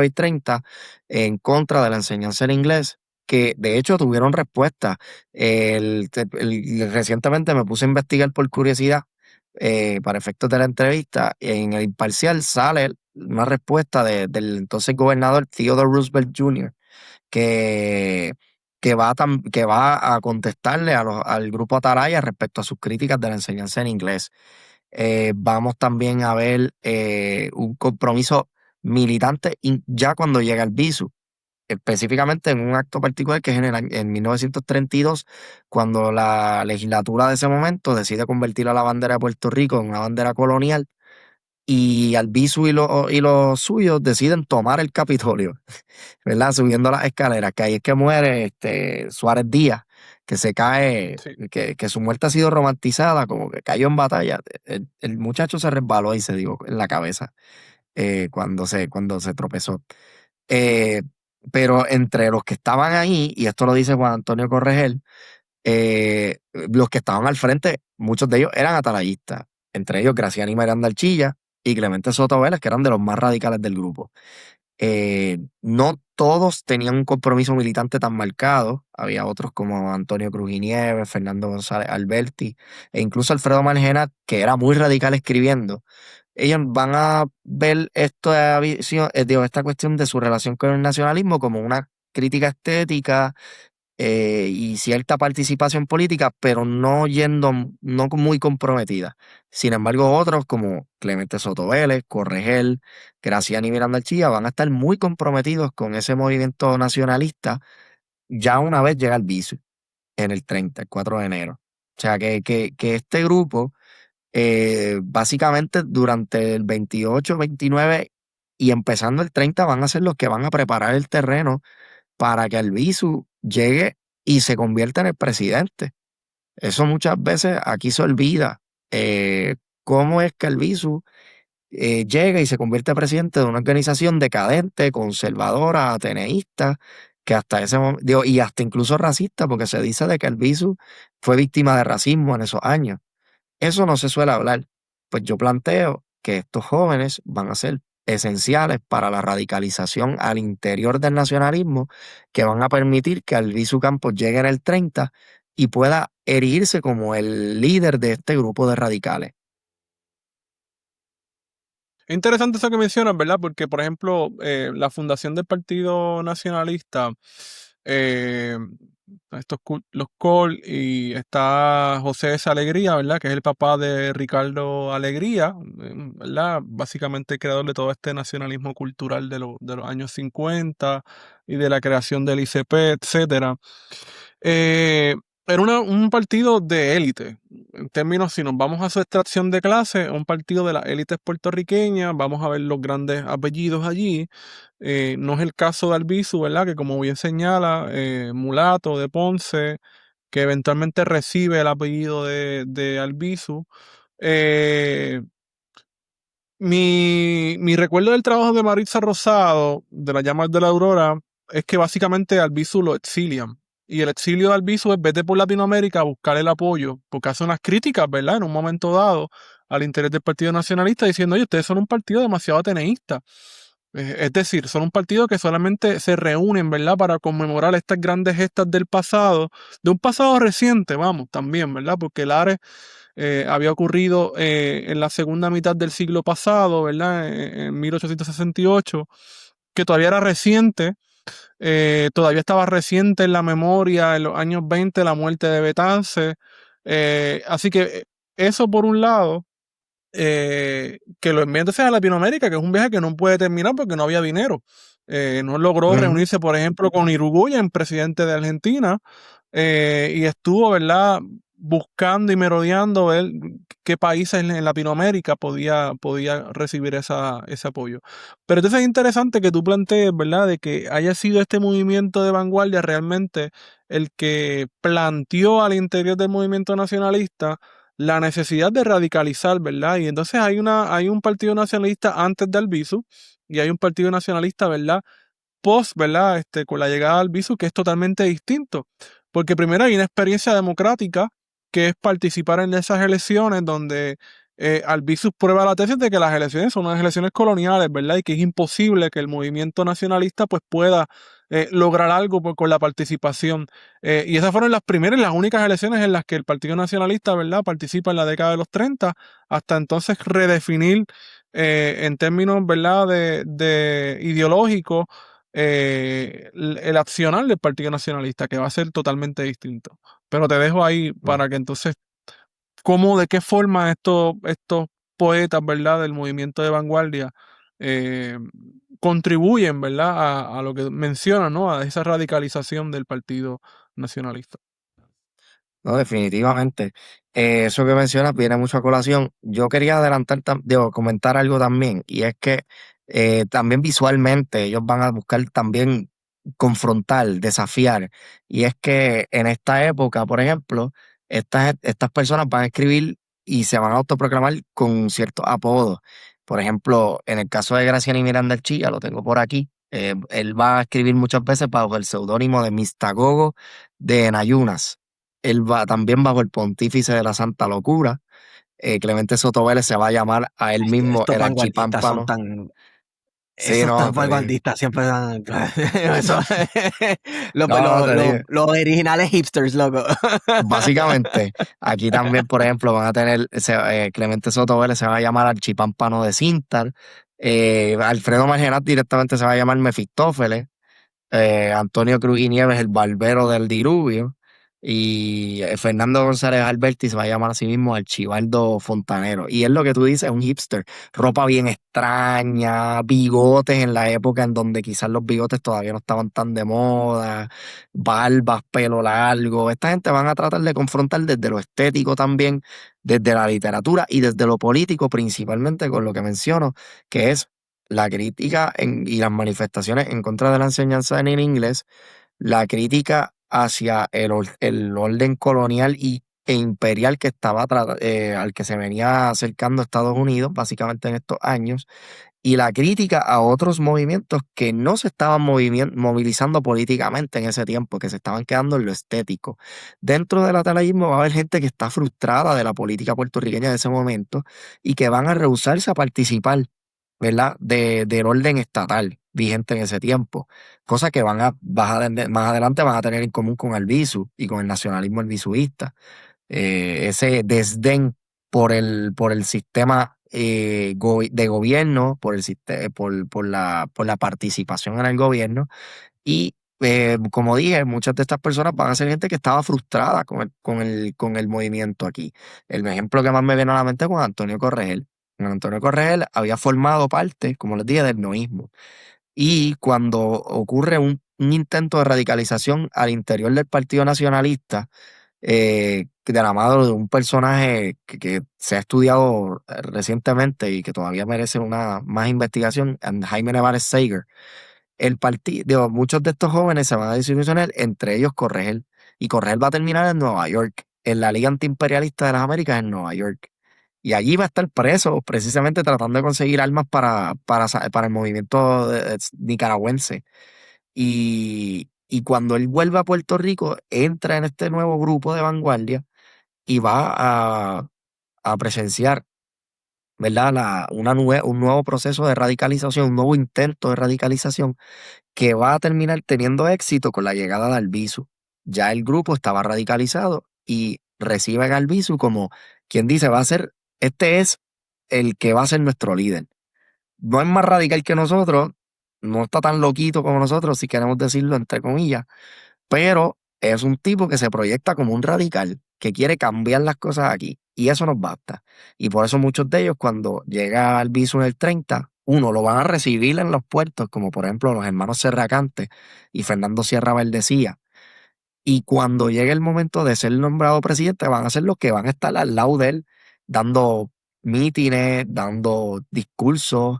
y 30 en contra de la enseñanza en inglés, que de hecho tuvieron respuesta. Recientemente me puse a investigar por curiosidad, para efectos de la entrevista. En el imparcial sale una respuesta del entonces gobernador Theodore Roosevelt Jr., que, que va a contestarle al grupo Atalaya respecto a sus críticas de la enseñanza en inglés. Vamos también a ver un compromiso militante ya cuando llega el BISU, específicamente en un acto particular que es en 1932, cuando la legislatura de ese momento decide convertir a la bandera de Puerto Rico en una bandera colonial, y Albizu y los suyos deciden tomar el Capitolio, ¿verdad? Subiendo las escaleras, que ahí es que muere Suárez Díaz, que se cae, Sí. que su muerte ha sido romantizada, como que cayó en batalla. El muchacho se resbaló y se dio en la cabeza, cuando se tropezó. Eh, pero entre los que estaban ahí, y esto lo dice Juan Antonio Corregel, los que estaban al frente, muchos de ellos eran atalayistas, entre ellos Graciani Miranda Archilla y Clemente Soto Vélez, que eran de los más radicales del grupo. No todos tenían un compromiso militante tan marcado. Había otros como Antonio Cruz y Nieves, Fernando González Alberti e incluso Alfredo Margenat, que era muy radical escribiendo. Ellos van a ver esta cuestión de su relación con el nacionalismo como una crítica estética, y cierta participación política, pero no muy comprometida. Sin embargo, otros como Clemente Soto Vélez, Corregel, Graciani Miranda Archilla van a estar muy comprometidos con ese movimiento nacionalista ya una vez llega el vicio en el 30, el 4 de enero. O sea, que este grupo, básicamente durante el 28, 29 y empezando el 30 van a ser los que van a preparar el terreno para que Albizu llegue y se convierta en el presidente. Eso muchas veces aquí se olvida. ¿Cómo es que Albizu llega y se convierte presidente de una organización decadente, conservadora, ateneísta, que hasta ese momento, y hasta incluso racista, porque se dice de que Albizu fue víctima de racismo en esos años. Eso no se suele hablar. Pues yo planteo que estos jóvenes van a ser esenciales para la radicalización al interior del nacionalismo, que van a permitir que Albizu Campos llegue en el 30 y pueda erigirse como el líder de este grupo de radicales. Es interesante eso que mencionas, ¿verdad? Porque, por ejemplo, la fundación del Partido Nacionalista, eh, los Col, y está José S. Alegría, ¿verdad? Que es el papá de Ricardo Alegría, ¿verdad? Básicamente el creador de todo este nacionalismo cultural de los años 50 y de la creación del ICP, etcétera. Era un partido de élite. En términos, si nos vamos a su extracción de clase, un partido de las élites puertorriqueñas, vamos a ver los grandes apellidos allí. No es el caso de Albizu, ¿verdad? Que como bien señala, mulato de Ponce, que eventualmente recibe el apellido de Albizu. Mi recuerdo del trabajo de Maritza Rosado, de las llamas de la aurora, es que básicamente a Albizu lo exilian. Y el exilio de Albizu es vete por Latinoamérica a buscar el apoyo, porque hace unas críticas, ¿verdad? En un momento dado al interés del Partido Nacionalista, diciendo, oye, ustedes son un partido demasiado ateneísta. Es decir, son un partido que solamente se reúnen, ¿verdad? Para conmemorar estas grandes gestas del pasado, de un pasado reciente, vamos, también, ¿verdad? Porque el Ares había ocurrido en la segunda mitad del siglo pasado, ¿verdad? En 1868, que todavía era reciente, todavía estaba reciente en la memoria, en los años 20, la muerte de Betance. Así que eso por un lado, que lo envían entonces a Latinoamérica, que es un viaje que no puede terminar porque no había dinero. No logró reunirse, por ejemplo, con Irigoyen, presidente de Argentina, y estuvo, ¿verdad?, buscando y merodeando ver qué países en Latinoamérica podía recibir ese apoyo. Pero entonces es interesante que tú plantees, ¿verdad?, de que haya sido este movimiento de vanguardia realmente el que planteó al interior del movimiento nacionalista la necesidad de radicalizar, ¿verdad? Y entonces hay un partido nacionalista antes de Albizu y hay un partido nacionalista, ¿verdad?, post, ¿verdad?, con la llegada de Albizu, que es totalmente distinto. Porque primero hay una experiencia democrática, que es participar en esas elecciones donde Albizu prueba la tesis de que las elecciones son unas elecciones coloniales, ¿verdad? Y que es imposible que el movimiento nacionalista pues pueda lograr algo con la participación. Y esas fueron las primeras y las únicas elecciones en las que el Partido Nacionalista, ¿verdad?, participa en la década de los 30, hasta entonces redefinir en términos, ¿verdad?, de ideológicos, el accionar del Partido Nacionalista, que va a ser totalmente distinto. Pero te dejo ahí para que entonces, de qué forma estos poetas, ¿verdad?, del movimiento de vanguardia contribuyen, ¿verdad?, a lo que mencionan, ¿no?, a esa radicalización del Partido Nacionalista. No, definitivamente. Eso que mencionas viene mucho a colación. Yo quería comentar algo también, y es que también visualmente ellos van a buscar también confrontar, desafiar. Y es que en esta época, por ejemplo, estas personas van a escribir y se van a autoproclamar con ciertos apodos. Por ejemplo, en el caso de Graciano y Miranda Chilla, lo tengo por aquí. Él va a escribir muchas veces bajo el seudónimo de Mistagogo de Nayunas. Él va también bajo el pontífice de la Santa Locura. Clemente Soto Vélez se va a llamar a él mismo Estos el vanguardistas son Archipámpano. tan... Sí, Esos no, tan te digo. vanguardistas siempre dan... No, te digo. Los originales hipsters, loco. Básicamente, aquí también, por ejemplo, van a tener, Clemente Soto Vélez se va a llamar Archipámpano de Cintar. Alfredo Margenat directamente se va a llamar Mefistófeles. Antonio Cruz y Nieves, el barbero del diluvio. Y Fernando González Alberti se va a llamar a sí mismo Archibaldo Fontanero. Y es lo que tú dices, un hipster. Ropa bien extraña, bigotes en la época en donde quizás los bigotes todavía no estaban tan de moda, barbas, pelo largo. Esta gente van a tratar de confrontar desde lo estético también, desde la literatura y desde lo político, principalmente con lo que menciono, que es la crítica y las manifestaciones en contra de la enseñanza en el inglés, la crítica hacia el orden colonial y e imperial que estaba al que se venía acercando Estados Unidos básicamente en estos años, y la crítica a otros movimientos que no se estaban movilizando políticamente en ese tiempo, que se estaban quedando en lo estético. Dentro del atalayismo va a haber gente que está frustrada de la política puertorriqueña de ese momento y que van a rehusarse a participar, ¿verdad? Del orden estatal vigente en ese tiempo, cosa que más adelante van a tener en común con Albizu y con el nacionalismo albizudista. Ese desdén por el sistema de gobierno, por la participación en el gobierno. Y como dije, muchas de estas personas van a ser gente que estaba frustrada con el movimiento aquí. El ejemplo que más me viene a la mente es con Antonio Corregel. Con Antonio Corregel había formado parte, como les dije, del noísmo. Y cuando ocurre un intento de radicalización al interior del Partido Nacionalista, de la mano de un personaje que se ha estudiado recientemente y que todavía merece una más investigación, Jaime Nevares Sager, el partido, muchos de estos jóvenes se van a desilusionar, entre ellos Corregel, y Corregel va a terminar en Nueva York, en la Liga Antiimperialista de las Américas en Nueva York. Y allí va a estar preso, precisamente tratando de conseguir armas para el movimiento nicaragüense. Y cuando él vuelve a Puerto Rico, entra en este nuevo grupo de vanguardia y va a presenciar, ¿verdad? Un nuevo proceso de radicalización, un nuevo intento de radicalización que va a terminar teniendo éxito con la llegada de Albizu. Ya el grupo estaba radicalizado y reciben a Albizu como quien dice, este es el que va a ser nuestro líder. No es más radical que nosotros, no está tan loquito como nosotros, si queremos decirlo entre comillas, pero es un tipo que se proyecta como un radical, que quiere cambiar las cosas aquí, y eso nos basta. Y por eso muchos de ellos, cuando llega al viso en el 30, uno, lo van a recibir en los puertos, como por ejemplo los hermanos Serracante y Fernando Sierra Valdecía, y cuando llegue el momento de ser nombrado presidente, van a ser los que van a estar al lado de él, dando mítines, dando discursos,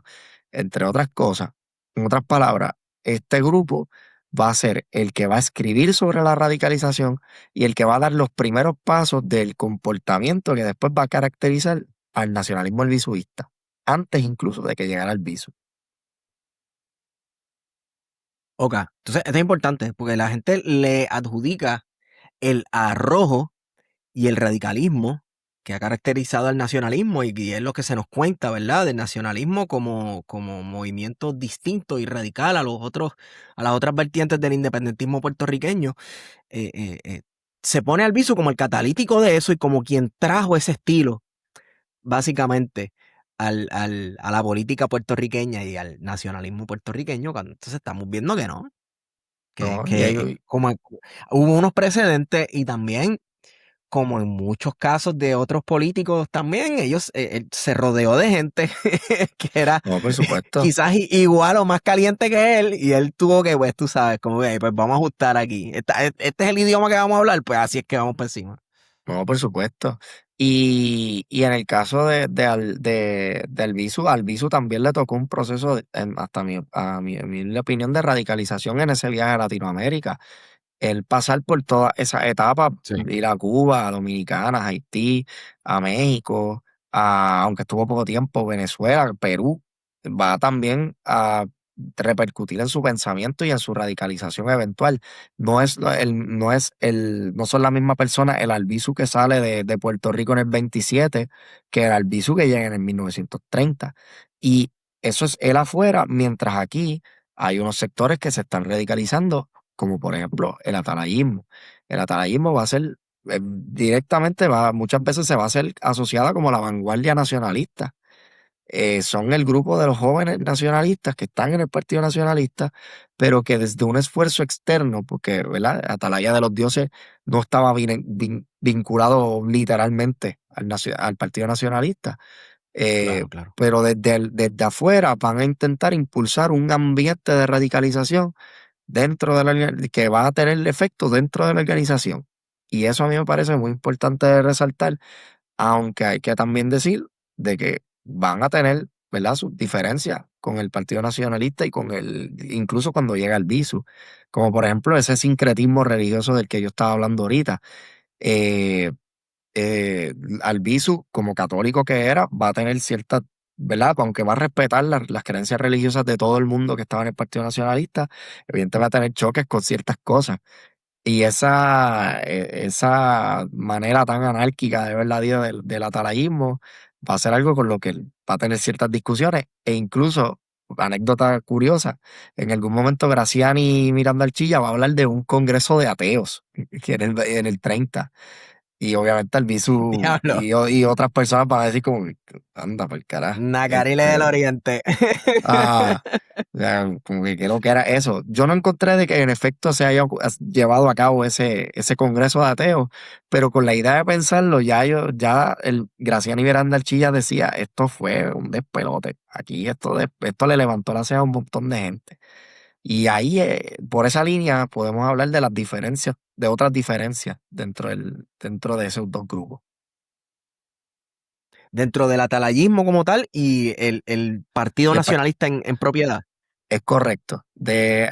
entre otras cosas. En otras palabras, este grupo va a ser el que va a escribir sobre la radicalización y el que va a dar los primeros pasos del comportamiento que después va a caracterizar al nacionalismo albizudista, antes incluso de que llegara el viso. Ok, entonces esto es importante porque la gente le adjudica el arrojo y el radicalismo que ha caracterizado al nacionalismo y es lo que se nos cuenta, ¿verdad? Del nacionalismo como movimiento distinto y radical a las otras vertientes del independentismo puertorriqueño. Se pone al viso como el catalítico de eso y como quien trajo ese estilo, básicamente, a la política puertorriqueña y al nacionalismo puertorriqueño, cuando entonces estamos viendo que no, ¿No? como hubo unos precedentes y también, como en muchos casos de otros políticos también, ellos él se rodeó de gente que era No, por supuesto. quizás igual o más caliente que él y él tuvo que, pues tú sabes, como que pues vamos a ajustar aquí. Este es el idioma que vamos a hablar, pues así es que vamos por encima. No, por supuesto. Y en el caso de Albizu, a Albizu también le tocó un proceso, hasta a mi opinión, de radicalización en ese viaje a Latinoamérica. El pasar por todas esas etapas, Sí. ir a Cuba, a Dominicana, a Haití, a México, aunque estuvo poco tiempo, Venezuela, Perú, va también a repercutir en su pensamiento y en su radicalización eventual. No son la misma persona el Albizu que sale de Puerto Rico en el 27 que el Albizu que llega en el 1930. Y eso es él afuera, mientras aquí hay unos sectores que se están radicalizando, como por ejemplo el atalayismo. El atalayismo va a ser directamente, muchas veces se va a ser asociada como la vanguardia nacionalista. Son el grupo de los jóvenes nacionalistas que están en el Partido Nacionalista, pero que desde un esfuerzo externo, porque ¿verdad? Atalaya de los Dioses no estaba vinculado literalmente al Partido Nacionalista, Claro. pero desde afuera van a intentar impulsar un ambiente de radicalización que va a tener el efecto dentro de la organización. Y eso a mí me parece muy importante de resaltar, aunque hay que también decir de que van a tener, ¿verdad?, sus diferencias con el Partido Nacionalista y incluso cuando llega el visu, como por ejemplo ese sincretismo religioso del que yo estaba hablando ahorita. Albizu, como católico que era, va a tener cierta, ¿verdad? Aunque va a respetar las creencias religiosas de todo el mundo que estaba en el Partido Nacionalista, evidentemente va a tener choques con ciertas cosas. Y esa manera tan anárquica de ver la vida del atalayismo va a ser algo con lo que él va a tener ciertas discusiones e incluso, anécdota curiosa, en algún momento Graciani Miranda Archilla va a hablar de un congreso de ateos que en el 30. Y obviamente Albizu Diablo. y otras personas van a decir como, anda por carajo. Nacariles del Oriente. Ah, o sea, como que creo que era eso. Yo no encontré de que en efecto se haya llevado a cabo ese congreso de ateos, pero con la idea de pensarlo, ya el Graciano Miranda Archilla decía, esto fue un despelote. Aquí esto le levantó la ceja a un montón de gente. Y ahí, por esa línea, podemos hablar de las diferencias, de otras diferencias dentro de esos dos grupos. Dentro del atalayismo como tal y el Partido Y el pa- Nacionalista en propiedad. Es correcto.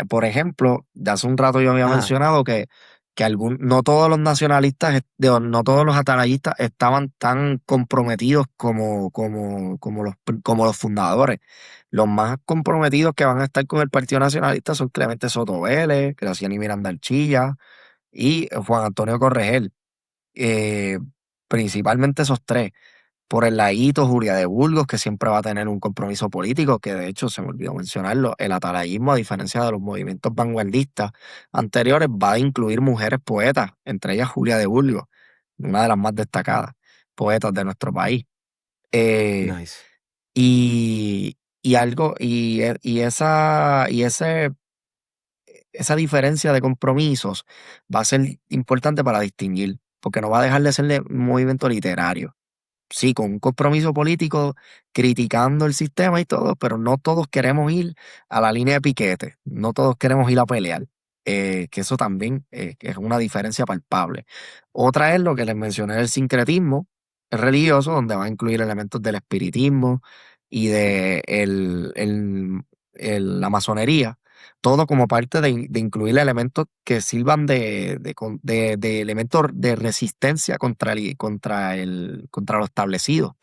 Por ejemplo, de hace un rato yo había Ajá, mencionado que no todos los nacionalistas, no todos los atalayistas estaban tan comprometidos como los fundadores. Los más comprometidos que van a estar con el Partido Nacionalista son Clemente Soto Vélez, Graciani Miranda Archilla y Juan Antonio Corregel. Eh, Principalmente esos tres. Por el ladito, Julia de Burgos, que siempre va a tener un compromiso político, que de hecho se me olvidó mencionarlo, el atalayismo, a diferencia de los movimientos vanguardistas anteriores, va a incluir mujeres poetas, entre ellas Julia de Burgos, una de las más destacadas poetas de nuestro país. Eh, nice. y algo, esa diferencia de compromisos va a ser importante para distinguir, porque no va a dejar de ser un movimiento literario. Sí, con un compromiso político, criticando el sistema y todo, pero no todos queremos ir a la línea de piquete, no todos queremos ir a pelear, que eso también es una diferencia palpable. Otra es lo que les mencioné del sincretismo religioso, donde va a incluir elementos del espiritismo y de la masonería, todo como parte de incluir elementos que sirvan de elementos de resistencia contra lo establecido.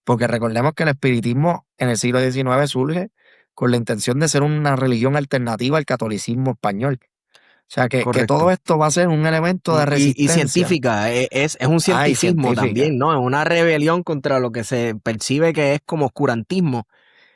Porque recordemos que el espiritismo en el siglo XIX surge con la intención de ser una religión alternativa al catolicismo español. O sea, que todo Correcto. esto va a ser un elemento de Y resistencia. científica, es un Y cientificismo científica. también, ¿no? Es una rebelión contra lo que se percibe que es como oscurantismo.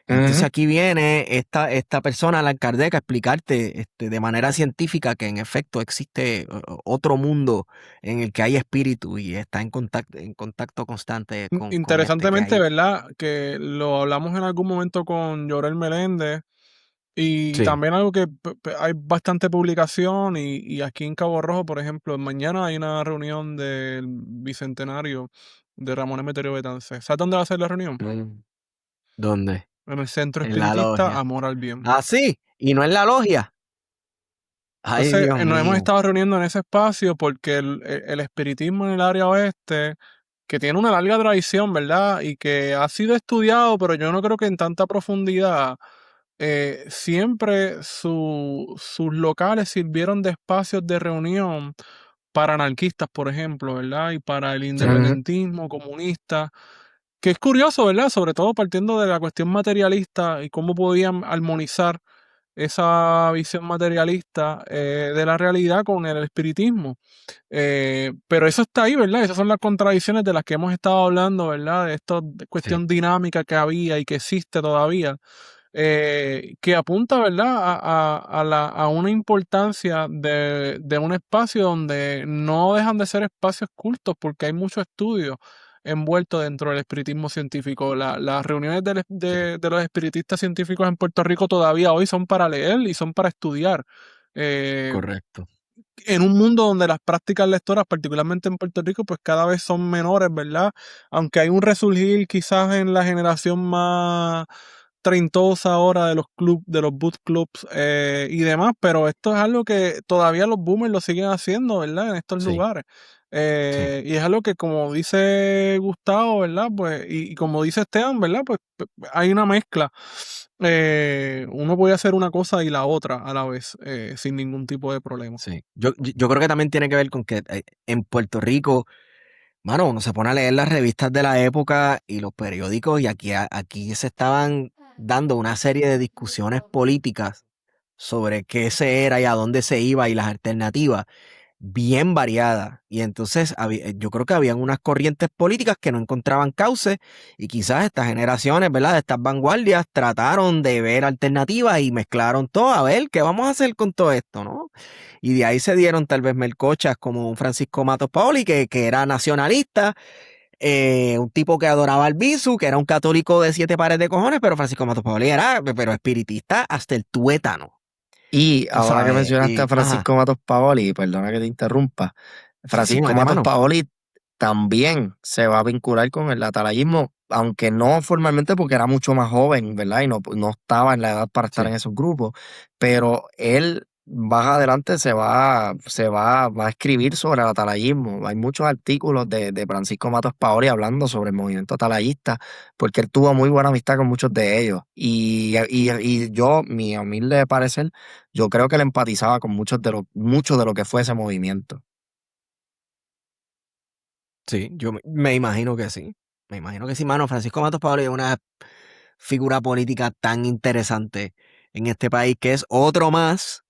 Entonces Ujú. aquí viene esta persona, la Kardec, a explicarte de manera científica que en efecto existe otro mundo en el que hay espíritu y está en contacto constante con este que Interesantemente, hay. ¿verdad? Que lo hablamos en algún momento con Llorel Meléndez y Sí. también algo que hay bastante publicación y aquí en Cabo Rojo, por ejemplo, mañana hay una reunión del bicentenario de Ramón Emeterio Betance. ¿Sabes dónde va a ser la reunión? Mm. ¿Dónde? En el Centro En la Espiritista logia. Amor al Bien. Ah, sí, y no en la logia. Ay, Entonces, Dios nos hemos mío. estado reuniendo en ese espacio porque el espiritismo en el área oeste, que tiene una larga tradición, ¿verdad? Y que ha sido estudiado, pero yo no creo que en tanta profundidad, siempre sus locales sirvieron de espacios de reunión para anarquistas, por ejemplo, ¿verdad? Y para el Sí, Ujú. independentismo comunista, que es curioso, ¿verdad? Sobre todo partiendo de la cuestión materialista y cómo podían armonizar esa visión materialista de la realidad con el espiritismo. Pero eso está ahí, ¿verdad? Esas son las contradicciones de las que hemos estado hablando, ¿verdad? De esta sí, cuestión dinámica que había y que existe todavía, que apunta, ¿verdad? A una importancia de un espacio donde no dejan de ser espacios cultos porque hay mucho estudio envuelto dentro del espiritismo científico. Las reuniones sí, de los espiritistas científicos en Puerto Rico todavía hoy son para leer y son para estudiar. Eh, correcto. en un mundo donde las prácticas lectoras, particularmente en Puerto Rico, pues cada vez son menores, ¿verdad? Aunque hay un resurgir quizás en la generación más treintosa ahora de los clubs, de los boot clubs y demás, pero esto es algo que todavía los boomers lo siguen haciendo, ¿verdad? En estos Sí, lugares. sí. Y es algo que, como dice Gustavo, ¿verdad? Pues, y como dice Esteban, ¿verdad? Pues hay una mezcla. Uno puede hacer una cosa y la otra a la vez, sin ningún tipo de problema. Sí. Yo creo que también tiene que ver con que en Puerto Rico Mano, uno se pone a leer las revistas de la época y los periódicos y aquí se estaban dando una serie de discusiones políticas sobre qué se era y a dónde se iba y las alternativas bien variadas. Y entonces yo creo que habían unas corrientes políticas que no encontraban cauce y quizás estas generaciones, ¿verdad? De estas vanguardias trataron de ver alternativas y mezclaron todo a ver qué vamos a hacer con todo esto, ¿no? Y de ahí se dieron tal vez melcochas como un Francisco Matos Paoli que era nacionalista, un tipo que adoraba al Bisu, que era un católico de 7 pares de cojones, pero Francisco Matos Paoli era, pero espiritista hasta el tuétano, Y tú ahora que sabes, mencionaste a y, ajá, Francisco Matos Paoli, perdona que te interrumpa, sí, Francisco mete Matos mano. Paoli también se va a vincular con el atalayismo, aunque no formalmente porque era mucho más joven, ¿verdad? Y no estaba en la edad para estar Sí. en esos grupos, pero él más adelante va a escribir sobre el atalayismo. Hay muchos artículos de Francisco Matos Paoli hablando sobre el movimiento atalayista, porque él tuvo muy buena amistad con muchos de ellos. Y yo, mi humilde parecer, yo creo que él empatizaba con mucho de lo que fue ese movimiento. Sí, yo me imagino que sí. Me imagino que sí, mano. Francisco Matos Paoli es una figura política tan interesante en este país que es otro más,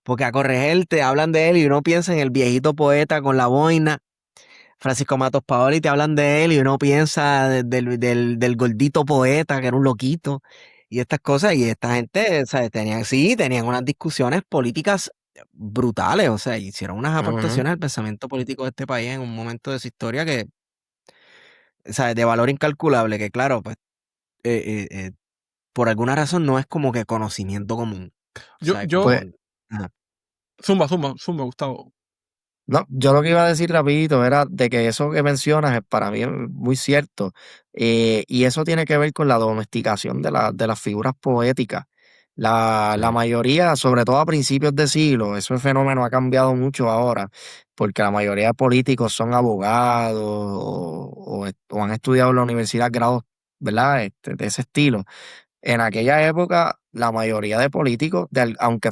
porque a corregir te hablan de él y uno piensa en el viejito poeta con la boina. Francisco Matos Paoli te hablan de él y uno piensa del gordito poeta que era un loquito y estas cosas. Y esta gente, ¿sabes? Tenían unas discusiones políticas brutales, o sea, hicieron unas Ujú. aportaciones al pensamiento político de este país en un momento de su historia que, ¿sabes? De valor incalculable, que claro, pues eh, eh, eh, por alguna razón no es como que conocimiento común. O Yo, sea, yo, como... Pues Ajá. zumba, Gustavo. no, yo lo que iba a decir rapidito era de que eso que mencionas para mí es muy cierto. Y eso tiene que ver con la domesticación de las figuras poéticas. La Sí, mayoría, sobre todo a principios de siglo, ese fenómeno ha cambiado mucho ahora, porque la mayoría de políticos son abogados o han estudiado en la universidad grados, ¿verdad? De ese estilo. En aquella época, la mayoría de políticos, aunque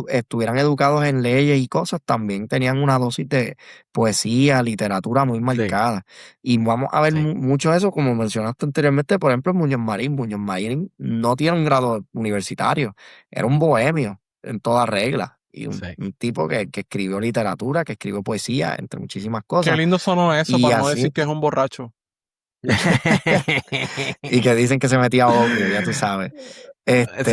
estuvieran educados en leyes y cosas, también tenían una dosis de poesía, literatura muy sí, marcada. Y vamos a ver sí, mucho de eso, como mencionaste anteriormente, por ejemplo, Muñoz Marín. Muñoz Marín no tiene un grado universitario, era un bohemio en toda regla. Y sí. un tipo que escribió literatura, que escribió poesía, entre muchísimas Qué cosas. lindo sonó eso Y para no así, decir que es un borracho. y que dicen que se metía opio, ya tú sabes. Sí,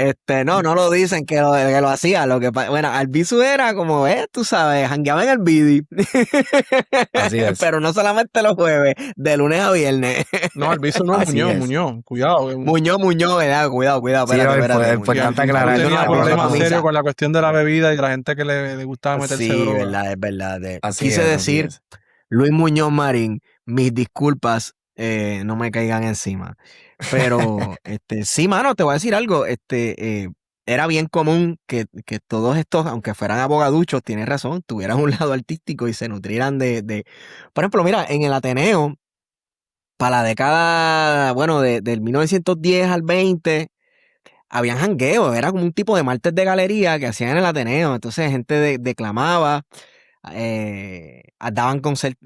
Este, no lo dicen que lo hacía, bueno, Albizu era como, tú sabes, jangueaba en el Bidi, así es, pero no solamente los jueves, de lunes a viernes. No, el viso no es así Muñoz, es. Muñoz. Cuidado. Muñoz, ¿verdad? Cuidado, Sí, no, espérate, es Que Muñoz. importante Albizu aclarar tenía Continúa, que continúa problemas con serios Isa. con la cuestión de la bebida y de la gente que le gustaba meterse Sí, droga. es verdad. así Quise es, así decir, es. Luis Muñoz Marín, mis disculpas, no me caigan encima. Pero, sí, mano, te voy a decir algo. Era bien común que todos estos, aunque fueran abogaduchos, tienes razón, tuvieran un lado artístico y se nutrieran Por ejemplo, mira, en el Ateneo, para la década, bueno, del 1910 al 20, habían jangueos, era como un tipo de martes de galería que hacían en el Ateneo. Entonces, gente declamaba, daban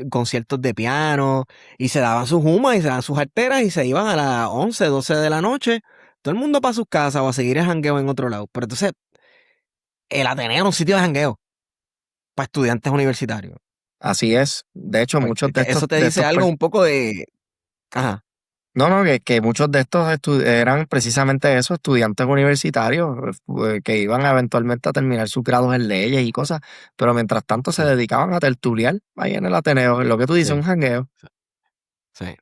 conciertos de piano y se daban sus humas y se daban sus arteras y se iban a las 11 12 de la noche, todo el mundo para sus casas o a seguir el jangueo en otro lado. Pero entonces, el Ateneo era un sitio de jangueo para estudiantes universitarios. Así es. De hecho, Pues muchos eso te de dice estos, algo un poco de... Ajá, no, no, que muchos de estos eran precisamente eso, estudiantes universitarios, que iban eventualmente a terminar sus grados en leyes y cosas, pero mientras tanto se sí, dedicaban a tertuliar ahí en el Ateneo, en lo que tú dices, un sí, jangueo. sí.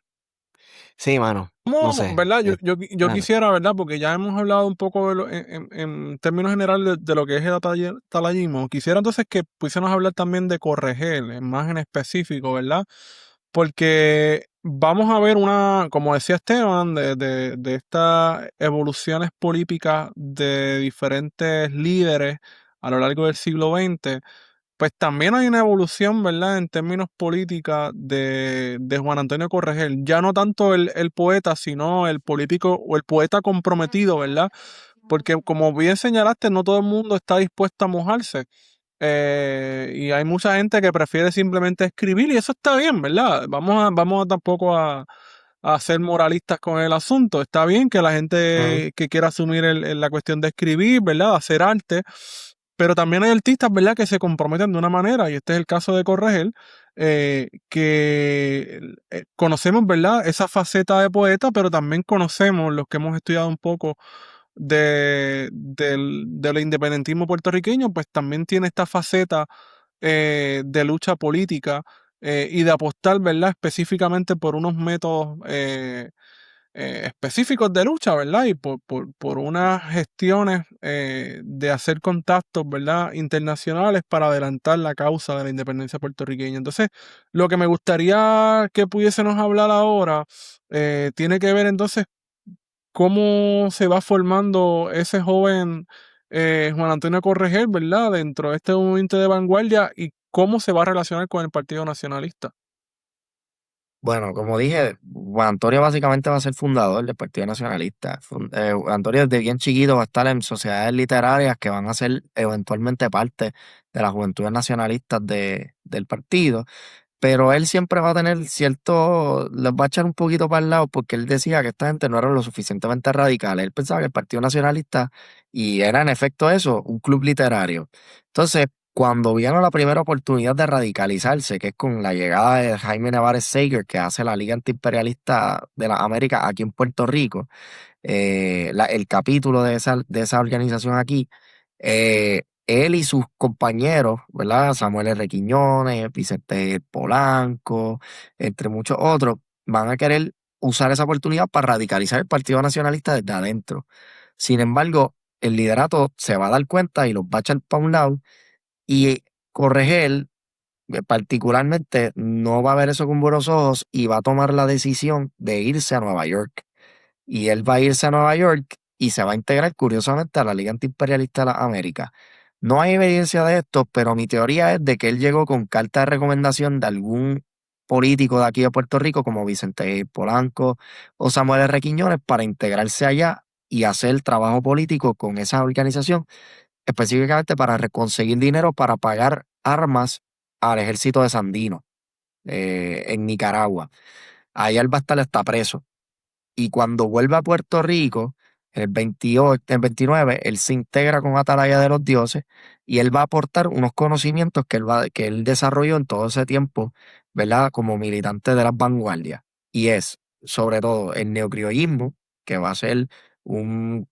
Sí, mano, no ¿Cómo, sé. verdad? Yo Dale. quisiera, ¿verdad? Porque ya hemos hablado un poco en términos generales de lo que es el atalayismo. Quisiera entonces que pudiésemos hablar también de Corregel, más en específico, ¿verdad? Porque vamos a ver como decía Esteban, de estas evoluciones políticas de diferentes líderes a lo largo del siglo XX. Pues también hay una evolución, ¿verdad? En términos políticas de Juan Antonio Corregel. Ya no tanto el poeta, sino el político o el poeta comprometido, ¿verdad? Porque como bien señalaste, no todo el mundo está dispuesto a mojarse. Y hay mucha gente que prefiere simplemente escribir y eso está bien, ¿verdad? Vamos a tampoco a ser moralistas con el asunto. Está bien que la gente que quiera asumir la cuestión de escribir, ¿verdad? Hacer arte, pero también hay artistas, ¿verdad? Que se comprometen de una manera, y este es el caso de Corregel, que conocemos, ¿verdad? Esa faceta de poeta, pero también conocemos, los que hemos estudiado un poco del independentismo puertorriqueño, pues también tiene esta faceta de lucha política y de apostar, ¿verdad? Específicamente por unos métodos específicos de lucha, ¿verdad? Y por unas gestiones de hacer contactos, ¿verdad? Internacionales para adelantar la causa de la independencia puertorriqueña. Entonces, lo que me gustaría que pudiésemos hablar ahora tiene que ver entonces cómo se va formando ese joven Juan Antonio Corregel, ¿verdad? Dentro de este movimiento de vanguardia y cómo se va a relacionar con el Partido Nacionalista. Bueno, como dije, Juan Antonio básicamente va a ser fundador del Partido Nacionalista. Juan Antonio desde bien chiquito va a estar en sociedades literarias que van a ser eventualmente parte de las juventudes nacionalistas del partido. Pero él siempre va a tener cierto, les va a echar un poquito para el lado porque él decía que esta gente no era lo suficientemente radical. Él pensaba que el Partido Nacionalista, y era en efecto eso, un club literario. Entonces, cuando vieron la primera oportunidad de radicalizarse, que es con la llegada de Jaime Nevares Sager, que hace la Liga Antiimperialista de las Américas aquí en Puerto Rico, el capítulo de esa organización aquí, él y sus compañeros, ¿verdad? Samuel R. Quiñones, Vicente Polanco, entre muchos otros, van a querer usar esa oportunidad para radicalizar el Partido Nacionalista desde adentro. Sin embargo, el liderato se va a dar cuenta y los va a echar para un lado y Corregel, particularmente, no va a ver eso con buenos ojos y va a tomar la decisión de irse a Nueva York. Y él va a irse a Nueva York y se va a integrar curiosamente a la Liga Antiimperialista de las Américas. No hay evidencia de esto, pero mi teoría es de que él llegó con carta de recomendación de algún político de aquí de Puerto Rico, como Vicente Polanco o Samuel R. Quiñones, para integrarse allá y hacer trabajo político con esa organización, específicamente para conseguir dinero para pagar armas al ejército de Sandino en Nicaragua. Ahí él va a estar hasta preso. Y cuando vuelve a Puerto Rico, en el 28, el 29, él se integra con Atalaya de los Dioses y él va a aportar unos conocimientos que él desarrolló en todo ese tiempo, ¿verdad? Como militante de las vanguardias. Y es, sobre todo, el neocriollismo, que va a ser un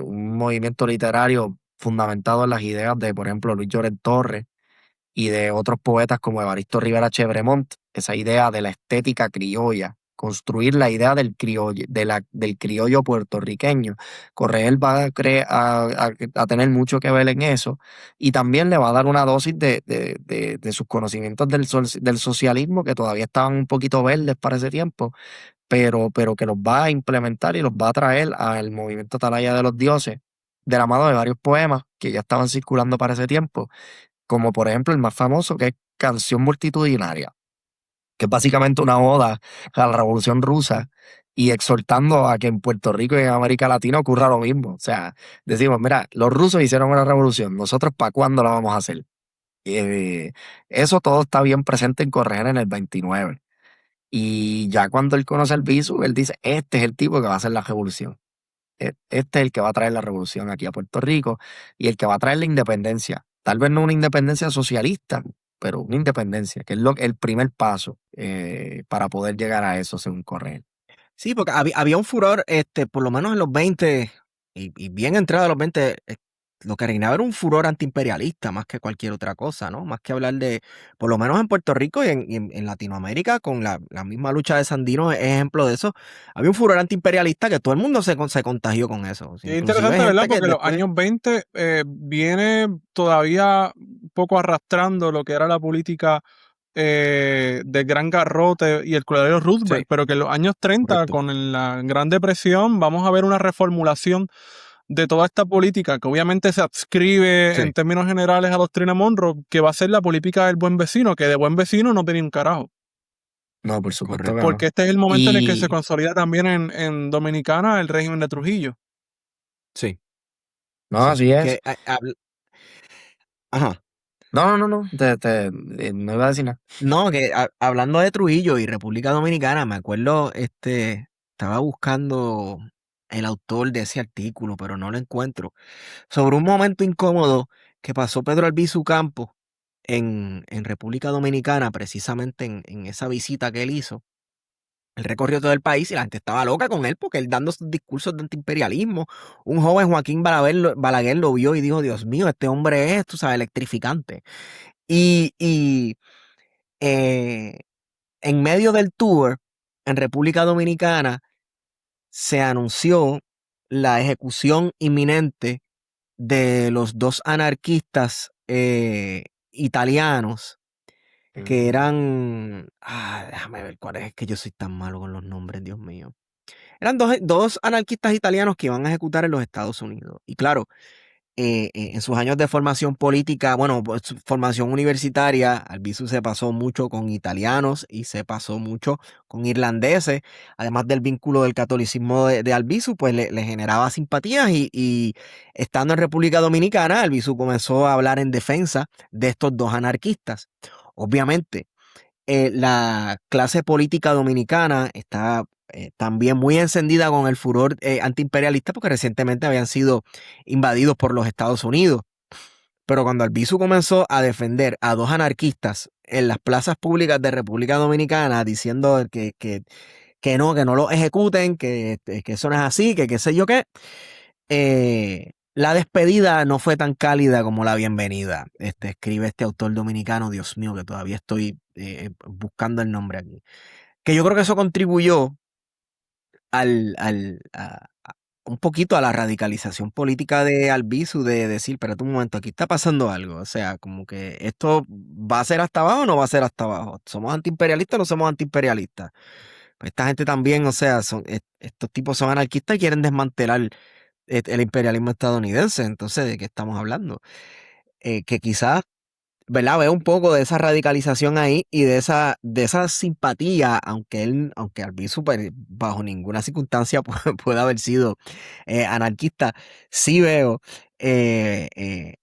movimiento literario fundamentado en las ideas de, por ejemplo, Luis Llorens Torres y de otros poetas como Evaristo Rivera Chevremont, esa idea de la estética criolla, construir la idea del criollo puertorriqueño. Correal va a tener mucho que ver en eso y también le va a dar una dosis de sus conocimientos del socialismo que todavía estaban un poquito verdes para ese tiempo, pero que los va a implementar y los va a traer al movimiento Atalaya de los Dioses, de la mano de varios poemas que ya estaban circulando para ese tiempo, como por ejemplo el más famoso, que es Canción Multitudinaria, que es básicamente una oda a la Revolución Rusa y exhortando a que en Puerto Rico y en América Latina ocurra lo mismo. O sea, decimos, mira, los rusos hicieron una revolución, nosotros ¿para cuándo la vamos a hacer? Eso todo está bien presente en Corregel en el 29. Y ya cuando él conoce al Bisu, él dice, este es el tipo que va a hacer la revolución. Este es el que va a traer la revolución aquí a Puerto Rico y el que va a traer la independencia. Tal vez no una independencia socialista, pero una independencia, que es el primer paso para poder llegar a eso, según Correa. Sí, porque había un furor, por lo menos en los 20 y bien entrado a los 20, lo que reinaba era un furor antiimperialista más que cualquier otra cosa, ¿no? Más que hablar de, por lo menos en Puerto Rico y en Latinoamérica, con la misma lucha de Sandino, es ejemplo de eso. Había un furor antiimperialista que todo el mundo se contagió con eso. Y es interesante, ¿verdad? Porque los años 20 viene todavía un poco arrastrando lo que era la política del Gran Garrote y el Colonel Roosevelt, sí, pero que en los años 30, correcto, con la Gran Depresión, vamos a ver una reformulación de toda esta política que obviamente se adscribe, sí, en términos generales a la doctrina Monroe, que va a ser la política del buen vecino, que de buen vecino no tenía un carajo. No, por supuesto. Porque este es el momento en el que se consolida también en Dominicana el régimen de Trujillo. Sí. No, sí, así es. Ajá. No, no iba a decir nada. No, que hablando de Trujillo y República Dominicana, me acuerdo, estaba buscando el autor de ese artículo, pero no lo encuentro. Sobre un momento incómodo que pasó Pedro Albizu Campos en República Dominicana, precisamente en esa visita que él hizo. Él recorrió todo el país y la gente estaba loca con él porque él dando sus discursos de antiimperialismo. Un joven Joaquín Balaguer lo vio y dijo, Dios mío, este hombre es, tú sabes, electrificante. Y eh, en medio del tour en República Dominicana se anunció la ejecución inminente de los dos anarquistas italianos que eran, déjame ver cuál es que yo soy tan malo con los nombres, Dios mío. Eran dos anarquistas italianos que iban a ejecutar en los Estados Unidos. Y claro, en sus años de formación política, bueno, pues, su formación universitaria, Albizu se pasó mucho con italianos y se pasó mucho con irlandeses, además del vínculo del catolicismo de Albizu, pues le generaba simpatías y estando en República Dominicana, Albizu comenzó a hablar en defensa de estos dos anarquistas. Obviamente, la clase política dominicana está también muy encendida con el furor antiimperialista porque recientemente habían sido invadidos por los Estados Unidos. Pero cuando Albizu comenzó a defender a dos anarquistas en las plazas públicas de República Dominicana diciendo que no lo ejecuten, que eso no es así, que qué sé yo qué, la despedida no fue tan cálida como la bienvenida. Escribe este autor dominicano, Dios mío, que todavía estoy buscando el nombre aquí. Que yo creo que eso contribuyó un poquito a la radicalización política de Albizu, de decir, espérate un momento, aquí está pasando algo. O sea, como que esto va a ser hasta abajo o no va a ser hasta abajo. ¿Somos antiimperialistas o no somos antiimperialistas? Pues esta gente también, o sea, estos tipos son anarquistas y quieren desmantelar el imperialismo estadounidense. Entonces, ¿de qué estamos hablando? Que quizás, ¿verdad? Veo un poco de esa radicalización ahí y de esa simpatía, aunque Albizu pues, bajo ninguna circunstancia puede haber sido anarquista, sí veo eh, eh,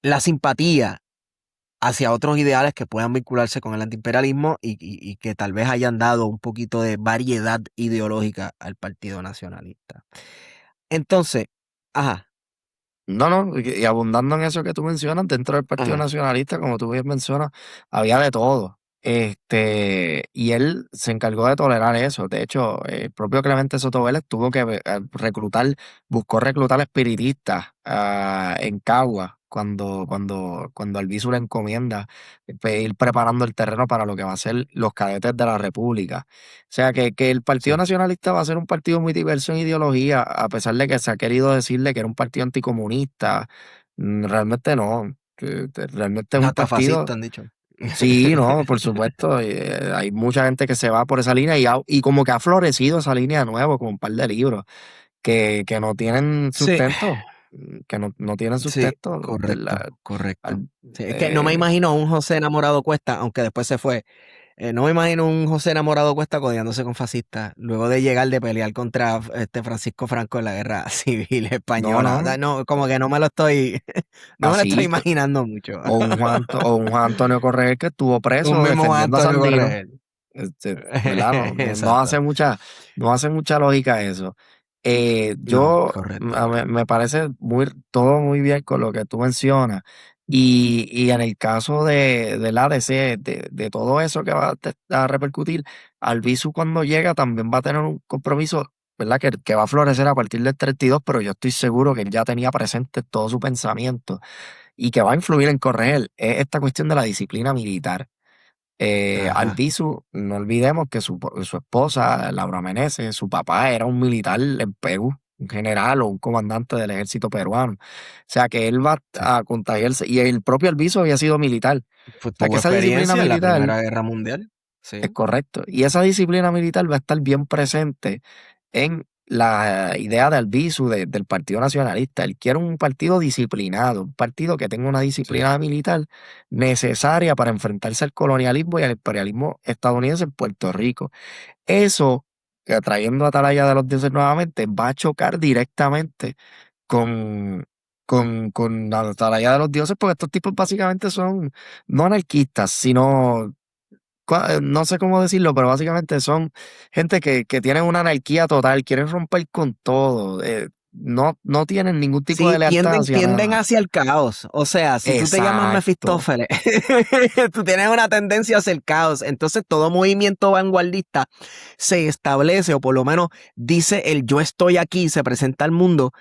la simpatía hacia otros ideales que puedan vincularse con el antiimperialismo y que tal vez hayan dado un poquito de variedad ideológica al Partido Nacionalista. Entonces, ajá, No, y abundando en eso que tú mencionas, dentro del Partido ajá, Nacionalista, como tú bien mencionas, había de todo. Y él se encargó de tolerar eso. De hecho, el propio Clemente Soto Vélez tuvo que buscó reclutar espiritistas en Cagua cuando Albizu le encomienda ir preparando el terreno para lo que va a ser los cadetes de la República. O sea, que el Partido sí, Nacionalista va a ser un partido muy diverso en ideología, a pesar de que se ha querido decirle que era un partido anticomunista. Realmente no. Realmente es un hasta partido. fascista han dicho. Sí, no, por supuesto. Hay mucha gente que se va por esa línea y como que ha florecido esa línea de nuevo, como un par de libros que no tienen Sí, sustento. Que no tienen sí, sustento. correcto, correcto. Al- Sí, es que no me eh, imagino a un José Enamorado Cuesta, aunque después se fue. No me imagino un José Enamorado Cuesta codeándose con fascistas, luego de llegar de pelear contra Francisco Franco en la Guerra Civil no, Española. O sea, no. no, como que no me lo estoy, no me lo estoy Así. imaginando mucho. O un Juan Antonio Correa que estuvo Un preso mismo defendiendo a Antonio Sandino. Correa. ¿Verdad? Exacto. No hace mucha lógica eso. No, correcto. Me parece todo muy bien con lo que tú mencionas. Y en el caso del ADC, de todo eso que va a repercutir, Albizu cuando llega también va a tener un compromiso, ¿verdad? Que va a florecer a partir del 32, pero yo estoy seguro que él ya tenía presente todo su pensamiento y que va a influir en correr es esta cuestión de la disciplina militar. Ajá. Albizu, no olvidemos que su esposa, Laura Meneses, su papá era un militar en Perú, un general o un comandante del ejército peruano. O sea que él va Sí. a contagiarse, y el propio Albizu había sido militar. Pues O sea que tuvo esa disciplina experiencia en la militar Primera Guerra Mundial. es Sí. correcto. Y esa disciplina militar va a estar bien presente en la idea de Albizu del Partido Nacionalista. Él quiere un partido disciplinado, un partido que tenga una Sí. disciplina militar necesaria para enfrentarse al colonialismo y al imperialismo estadounidense en Puerto Rico. Eso, que trayendo a Atalaya de los Dioses nuevamente, va a chocar directamente con, con la atalaya de los dioses, porque estos tipos básicamente son no anarquistas, sino, no sé cómo decirlo, pero básicamente son gente que tienen una anarquía total, quieren romper con todo, no tienen ningún tipo de Sí, lealtad hacia tienden nada. hacia el caos. O sea, si tú te llamas Exacto. Mefistófeles, tú tienes una tendencia hacia el caos. Entonces, todo movimiento vanguardista se establece, o por lo menos dice el yo estoy aquí, se presenta al mundo,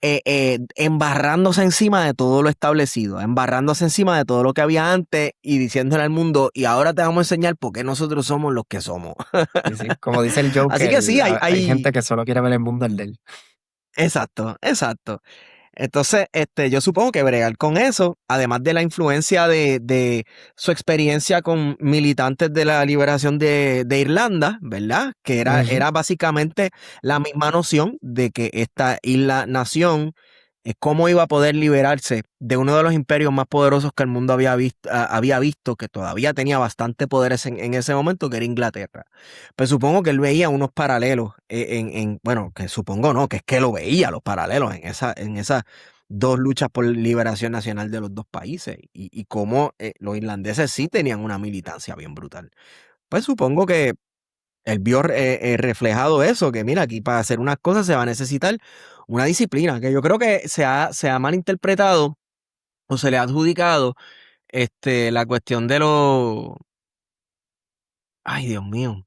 embarrándose encima de todo lo establecido, embarrándose encima de todo lo que había antes y diciéndole al mundo, y ahora te vamos a enseñar por qué nosotros somos los que somos. Sí, sí. Como dice el Así Joker, que sí, hay gente que solo quiere ver el mundo arder. exacto, exacto. Entonces, yo supongo que bregar con eso, además de la influencia de su experiencia con militantes de la liberación de Irlanda, ¿verdad? Que Ujú. era básicamente la misma noción de que esta isla-nación, cómo iba a poder liberarse de uno de los imperios más poderosos que el mundo había visto, que todavía tenía bastante poderes en ese momento, que era Inglaterra. Pues supongo que él veía unos paralelos bueno, que supongo no, que es que lo veía los paralelos en esas dos luchas por liberación nacional de los dos países y cómo los irlandeses sí tenían una militancia bien brutal. Pues supongo que él vio reflejado eso, que mira, aquí para hacer unas cosas se va a necesitar una disciplina, que yo creo que se ha malinterpretado o se le ha adjudicado la cuestión de los, ay Dios mío,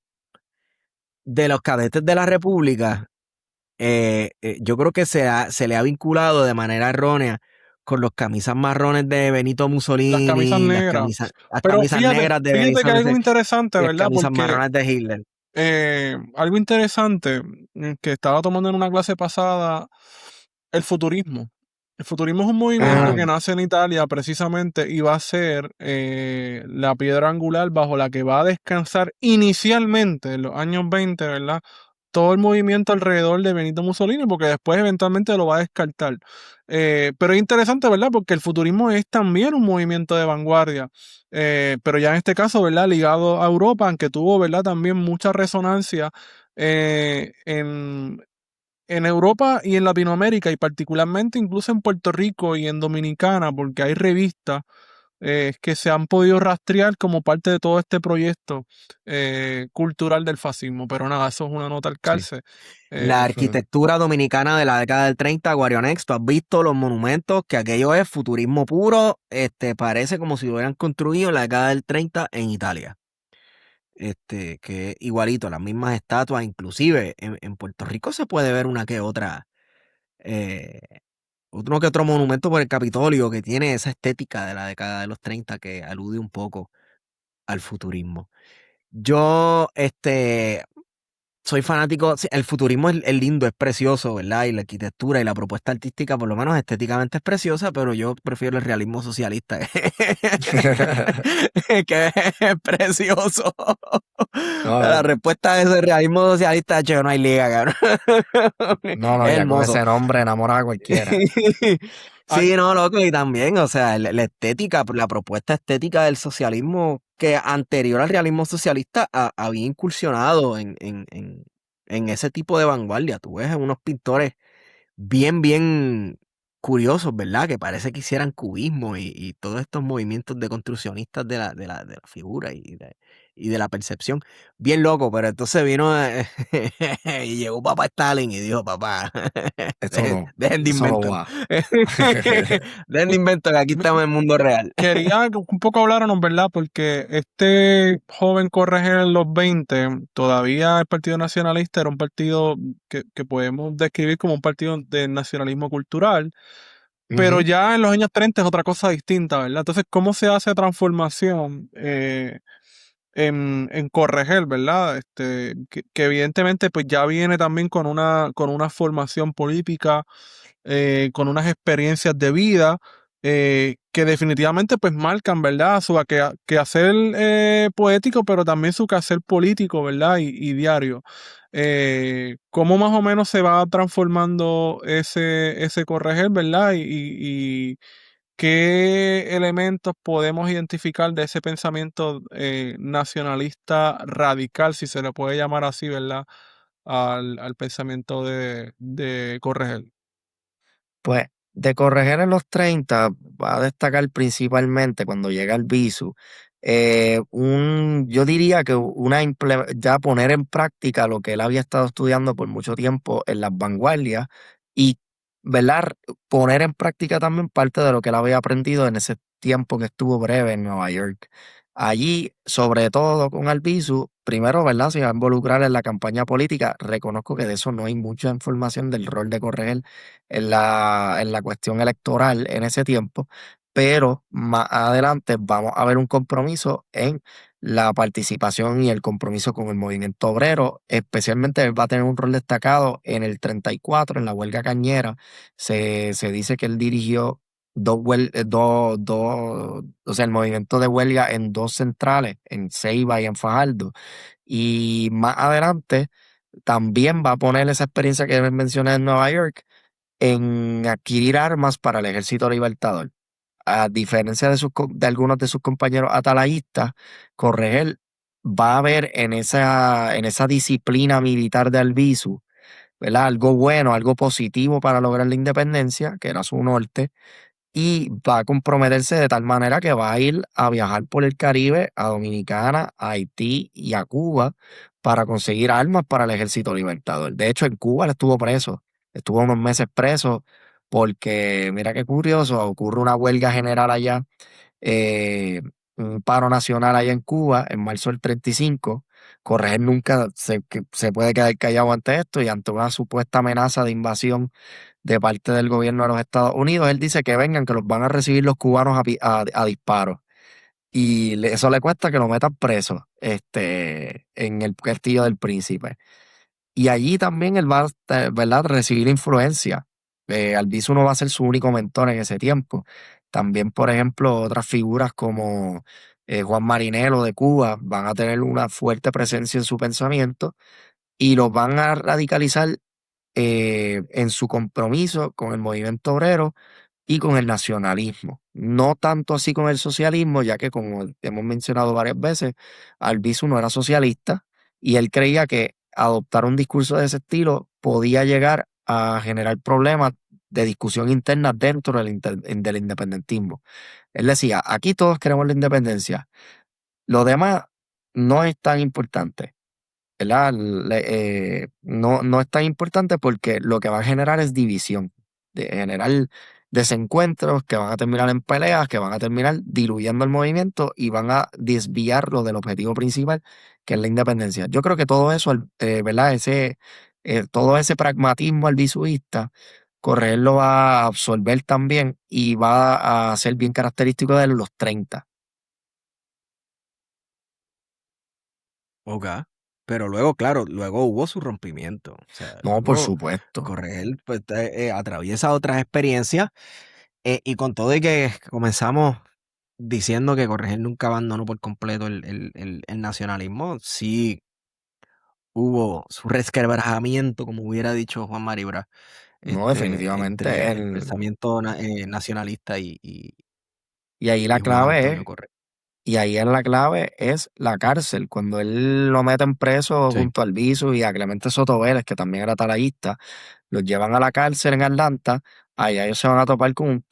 de los cadetes de la República. Yo creo que se le ha vinculado de manera errónea con los camisas marrones de Benito Las camisas Mussolini, negras. las Pero camisas fíjate, negras de fíjate Benito que hay algo Mussolini interesante, y las ¿verdad? camisas Porque marrones de Hitler. algo interesante que estaba tomando en una clase pasada, el futurismo. El futurismo es un movimiento Ajá. que nace en Italia precisamente y va a ser la piedra angular bajo la que va a descansar inicialmente en los años 20, ¿verdad? Todo el movimiento alrededor de Benito Mussolini, porque después eventualmente lo va a descartar. Pero es interesante, ¿verdad? Porque el futurismo es también un movimiento de vanguardia, pero ya en este caso, ¿verdad? Ligado a Europa, aunque tuvo, ¿verdad? También mucha resonancia en Europa y en Latinoamérica, y particularmente incluso en Puerto Rico y en Dominicana, porque hay revistas que se han podido rastrear como parte de todo este proyecto cultural del fascismo. Pero nada, eso es una nota al Sí. calce. La Ujú. arquitectura dominicana de la década del 30, Guarionex, tú has visto los monumentos, que aquello es futurismo puro, parece como si lo hubieran construido en la década del 30 en Italia. Que igualito, las mismas estatuas, inclusive en Puerto Rico se puede ver una que otra, eh, uno que otro monumento por el Capitolio que tiene esa estética de la década de los 30 que alude un poco al futurismo. Yo, soy fanático, sí, el futurismo es lindo, es precioso, ¿verdad? Y la arquitectura y la propuesta artística, por lo menos estéticamente es preciosa, pero yo prefiero el realismo socialista, que es precioso. No, La respuesta de ese realismo socialista, che, no hay liga, cabrón. no, no, Es ya con hermoso. ese nombre enamora a cualquiera. Al- Sí, no, loco, y también, o sea, la estética, la propuesta estética del socialismo que anterior al realismo socialista había incursionado en ese tipo de vanguardia. Tú ves unos pintores bien curiosos, ¿verdad? Que parece que hicieran cubismo y todos estos movimientos de construccionistas de la figura y de la percepción. Bien loco, pero entonces vino y llegó papá Stalin y dijo, papá, Eso no, dejen de eso no inventos. va. Dejen de inventos que aquí estamos en el mundo real. Quería que un poco habláramos, ¿verdad? Porque este joven Corregel en los 20, todavía el Partido Nacionalista era un partido que podemos describir como un partido de nacionalismo cultural, pero Ujú. ya en los años 30 es otra cosa distinta, ¿verdad? Entonces, ¿cómo se hace transformación en Corregel, ¿verdad? Que evidentemente pues ya viene también con una formación política, con unas experiencias de vida que definitivamente pues marcan, ¿verdad? Su quehacer poético, pero también su quehacer político, ¿verdad? Y diario. ¿Cómo más o menos se va transformando ese Corregel, ¿verdad? Y qué elementos podemos identificar de ese pensamiento nacionalista radical, si se le puede llamar así, ¿verdad? Al pensamiento de Corregel. Pues De Correger en los 30 va a destacar principalmente cuando llega el Visu, yo diría que ya poner en práctica lo que él había estado estudiando por mucho tiempo en las vanguardias y, ¿verdad? Poner en práctica también parte de lo que él había aprendido en ese tiempo que estuvo breve en Nueva York. Allí, sobre todo con Albizu, primero, ¿verdad? Se va a involucrar en la campaña política. Reconozco que de eso no hay mucha información del rol de Correger en la cuestión electoral en ese tiempo, pero más adelante vamos a ver un compromiso en la participación y el compromiso con el movimiento obrero, especialmente él va a tener un rol destacado en el 34, en la huelga cañera. Se dice que él dirigió o sea, el movimiento de huelga en dos centrales, en Ceiba y en Fajardo. Y más adelante también va a poner esa experiencia que mencioné en Nueva York en adquirir armas para el Ejército Libertador. A diferencia de algunos de sus compañeros atalayistas, Corregel va a ver en esa disciplina militar de Albizu, ¿verdad? Algo bueno, algo positivo para lograr la independencia, que era su norte, y va a comprometerse de tal manera que va a ir a viajar por el Caribe, a Dominicana, a Haití y a Cuba para conseguir armas para el Ejército Libertador. De hecho, en Cuba él estuvo preso, estuvo unos meses preso porque, mira qué curioso, ocurre una huelga general allá, eh, un paro nacional allá en Cuba en marzo del 35. Correger nunca se puede quedar callado ante esto y ante una supuesta amenaza de invasión de parte del gobierno de los Estados Unidos. Él dice que vengan, que los van a recibir los cubanos a disparos. Y eso le cuesta que lo metan preso en el castillo del príncipe. Y allí también él va a, ¿verdad? Recibir influencia. Albizu no va a ser su único mentor en ese tiempo. También, por ejemplo, otras figuras como Juan Marinelo de Cuba van a tener una fuerte presencia en su pensamiento y los van a radicalizar en su compromiso con el movimiento obrero y con el nacionalismo. No tanto así con el socialismo, ya que como hemos mencionado varias veces, Albizu no era socialista y él creía que adoptar un discurso de ese estilo podía llegar a generar problemas de discusión interna dentro del independentismo. Él decía, aquí todos queremos la independencia, lo demás no es tan importante. ¿Verdad? No es tan importante porque lo que va a generar es división, de generar desencuentros que van a terminar en peleas, que van a terminar diluyendo el movimiento y van a desviarlo del objetivo principal, que es la independencia. Yo creo que todo eso, ¿verdad? Todo ese pragmatismo albisuista, Correa lo va a absorber también y va a ser bien característico de los 30. Ok. Pero luego, claro, luego hubo su rompimiento. O sea, No, por luego supuesto. Corregel pues, atraviesa otras experiencias y con todo y que comenzamos diciendo que Corregel nunca abandonó por completo el nacionalismo, sí hubo su resquebrajamiento, como hubiera dicho Juan Maribra, No, definitivamente. entre el pensamiento nacionalista Y ahí y la Juan clave Antonio es Corregel. Y ahí en la clave es la cárcel. Cuando él lo meten preso Sí. junto al Albizu y a Clemente Soto Vélez, que también era talayista, los llevan a la cárcel en Atlanta. Allá ellos se van a topar con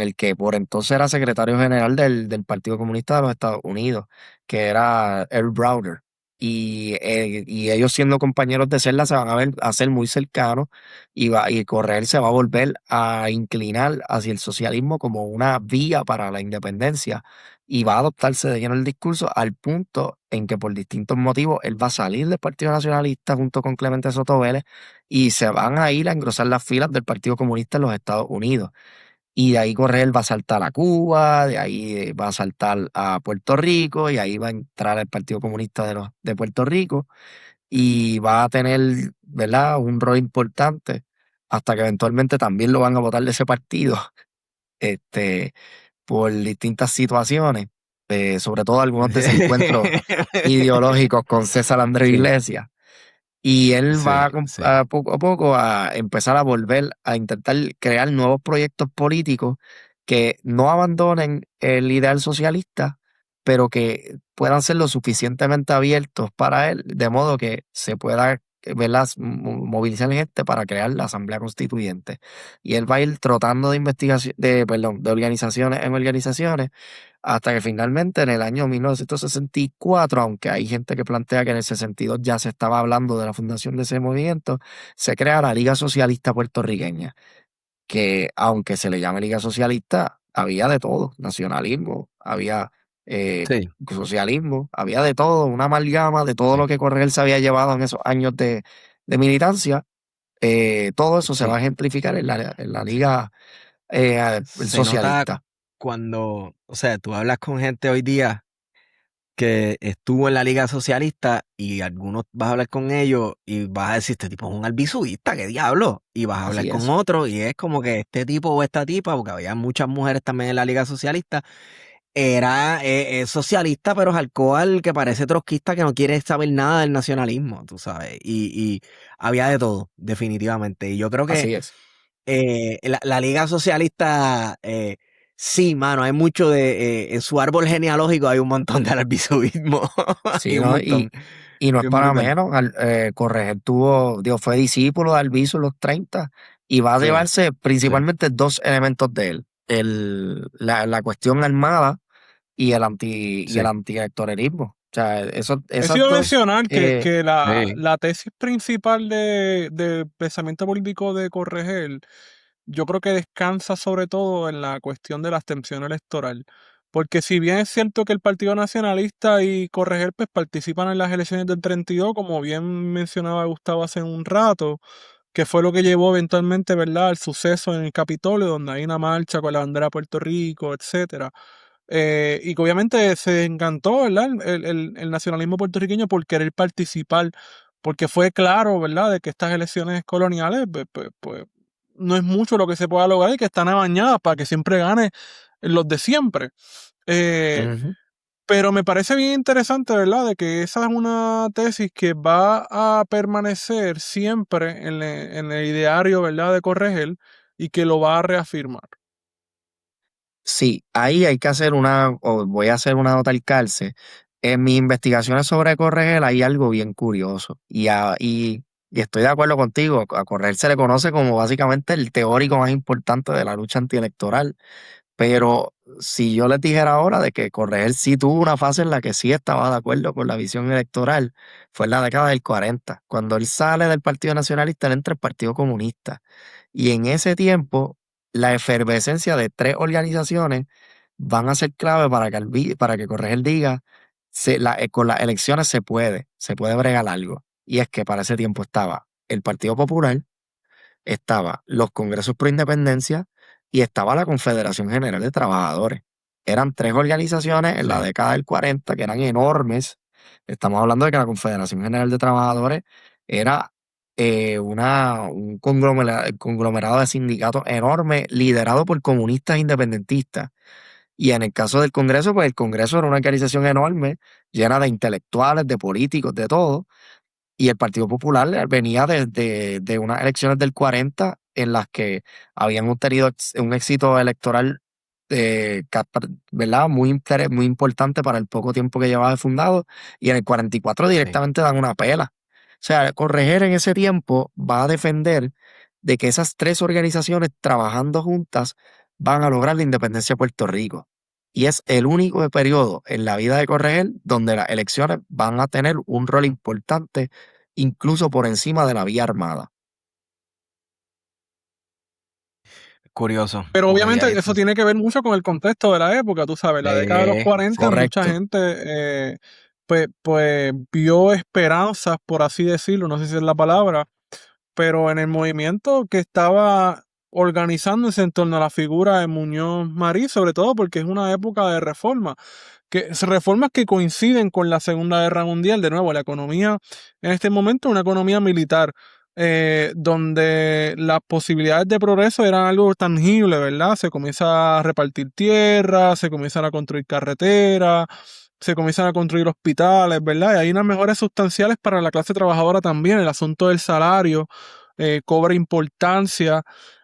el que por entonces era secretario general del Partido Comunista de los Estados Unidos, que era Earl Browder. Y ellos siendo compañeros de celda se van a ser muy cercanos y Correa se va a volver a inclinar hacia el socialismo como una vía para la independencia y va a adoptarse de lleno el discurso al punto en que por distintos motivos él va a salir del Partido Nacionalista junto con Clemente Soto Vélez y se van a ir a engrosar las filas del Partido Comunista en los Estados Unidos. Y de ahí Correa va a saltar a Cuba, de ahí va a saltar a Puerto Rico y ahí va a entrar el Partido Comunista de Puerto Rico y va a tener, ¿verdad?, un rol importante hasta que eventualmente también lo van a votar de ese partido. Este, por distintas situaciones, sobre todo algunos desencuentros ideológicos con César Andrés Sí, Iglesias. Y él va sí, sí. poco a poco a empezar a volver a intentar crear nuevos proyectos políticos que no abandonen el ideal socialista, pero que puedan ser lo suficientemente abiertos para él, de modo que se pueda ¿verdad? Movilizar gente para crear la Asamblea Constituyente. Y él va a ir trotando de investigación, perdón, de organizaciones en organizaciones, hasta que finalmente en el año 1964, aunque hay gente que plantea que en el 62 ya se estaba hablando de la fundación de ese movimiento, se crea la Liga Socialista Puertorriqueña, que aunque se le llame Liga Socialista, había de todo, nacionalismo, había Sí, socialismo, había de todo, una amalgama de todo sí, lo que Correa se había llevado en esos años de militancia. Todo eso se va a sí. ejemplificar en la Liga Se nota Socialista. cuando, o sea, tú hablas con gente hoy día que estuvo en la Liga Socialista y algunos vas a hablar con ellos y vas a decir, este tipo es un albizudista, ¿qué diablo? Y vas a hablar Así con es. otro y es como que este tipo o esta tipa, porque había muchas mujeres también en la Liga Socialista, era es socialista, pero es alcohol que parece trotskista que no quiere saber nada del nacionalismo, tú sabes. Y había de todo, definitivamente. Y yo creo que Así es. la Liga Socialista, sí, mano, hay mucho en su árbol genealógico hay un montón de albizudismo. Hay Sí, un ¿no? montón. Y no es Bien para brutal. menos. Correger fue discípulo de Albizu en los 30 y va a Sí, llevarse sí, principalmente dos elementos de él. La cuestión armada y el sí, antielectoralismo. O sea, Eso esas iba a dos, mencionar que sí, la tesis principal del pensamiento político de Corregel, yo creo que descansa sobre todo en la cuestión de la abstención electoral. Porque si bien es cierto que el Partido Nacionalista y Corregel pues, participan en las elecciones del 32, como bien mencionaba Gustavo hace un rato, que fue lo que llevó eventualmente, ¿verdad?, al suceso en el Capitolio, donde hay una marcha con la bandera de Puerto Rico, etcétera. Y que obviamente se encantó, ¿verdad? El nacionalismo puertorriqueño por querer participar, porque fue claro, ¿verdad?, de que estas elecciones coloniales, pues, no es mucho lo que se pueda lograr y que están amañadas para que siempre gane los de siempre. Eh, ujú. pero me parece bien interesante, ¿verdad?, de que esa es una tesis que va a permanecer siempre en el ideario, ¿verdad?, de Corregel y que lo va a reafirmar. Sí, ahí hay que hacer o voy a hacer una nota al calce. En mis investigaciones sobre Corregel hay algo bien curioso y estoy de acuerdo contigo. A Corregel se le conoce como básicamente el teórico más importante de la lucha antielectoral. Pero si yo les dijera ahora de que Corregel sí tuvo una fase en la que sí estaba de acuerdo con la visión electoral, fue en la década del 40. Cuando él sale del Partido Nacionalista, él entra al Partido Comunista. Y en ese tiempo, la efervescencia de tres organizaciones van a ser clave para que Corregel diga, con las elecciones se puede bregar algo. Y es que para ese tiempo estaba el Partido Popular, estaba los Congresos Pro Independencia y estaba la Confederación General de Trabajadores. Eran tres organizaciones en la sí, década del 40 que eran enormes. Estamos hablando de que la Confederación General de Trabajadores era un conglomerado de sindicatos enorme liderado por comunistas independentistas. Y en el caso del Congreso, pues el Congreso era una organización enorme, llena de intelectuales, de políticos, de todo, y el Partido Popular venía de unas elecciones del 40 en las que habían obtenido un éxito electoral, ¿verdad? Muy importante para el poco tiempo que llevaba de fundado. Y en el 44 sí. directamente dan una pela. O sea, Correger en ese tiempo va a defender de que esas tres organizaciones trabajando juntas van a lograr la independencia de Puerto Rico. Y es el único periodo en la vida de Correger donde las elecciones van a tener un rol importante incluso por encima de la vía armada. Curioso, Pero porque obviamente eso tiene que ver mucho con el contexto de la época, tú sabes, la década de los 40 mucha Correcto. gente pues vio esperanzas, por así decirlo, no sé si es la palabra, pero en el movimiento que estaba organizándose en torno a la figura de Muñoz Marín, sobre todo porque es una época de reforma, reformas que coinciden con la Segunda Guerra Mundial. De nuevo, la economía en este momento es una economía militar, donde las posibilidades de progreso eran algo tangible, ¿verdad? Se comienza a repartir tierra, se comienzan a construir carreteras, se comienzan a construir hospitales, ¿verdad? Y hay unas mejoras sustanciales para la clase trabajadora también. El asunto del salario cobra importancia.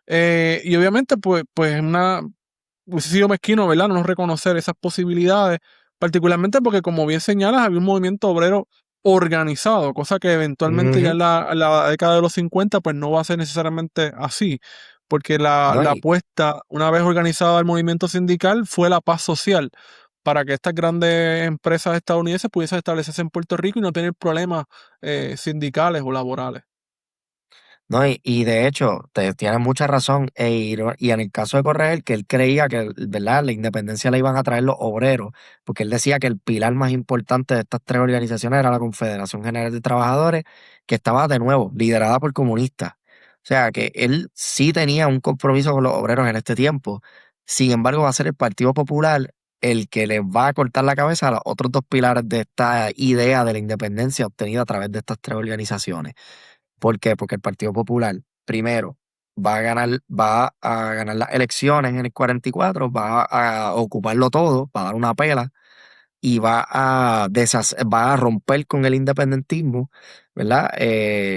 Y obviamente, pues hubiese sido mezquino, ¿verdad?, no reconocer esas posibilidades, particularmente porque, como bien señalas, había un movimiento obrero organizado, cosa que eventualmente ya Ujú. en la década de los 50 pues no va a ser necesariamente así, porque No, la apuesta, una vez organizado el movimiento sindical, fue la paz social, para que estas grandes empresas estadounidenses pudiesen establecerse en Puerto Rico y no tener problemas sindicales o laborales. no, y de hecho, te tienes mucha razón. Y en el caso de Correa, que él creía que, ¿verdad?, la independencia la iban a traer los obreros, porque él decía que el pilar más importante de estas tres organizaciones era la Confederación General de Trabajadores, que estaba de nuevo liderada por comunistas. O sea, que él sí tenía un compromiso con los obreros en este tiempo. Sin embargo, va a ser el Partido Popular el que les va a cortar la cabeza a los otros dos pilares de esta idea de la independencia obtenida a través de estas tres organizaciones. ¿Por qué? Porque el Partido Popular, primero, va a ganar las elecciones en el 44, va a ocuparlo todo, va a dar una pela y va a romper con el independentismo, ¿verdad?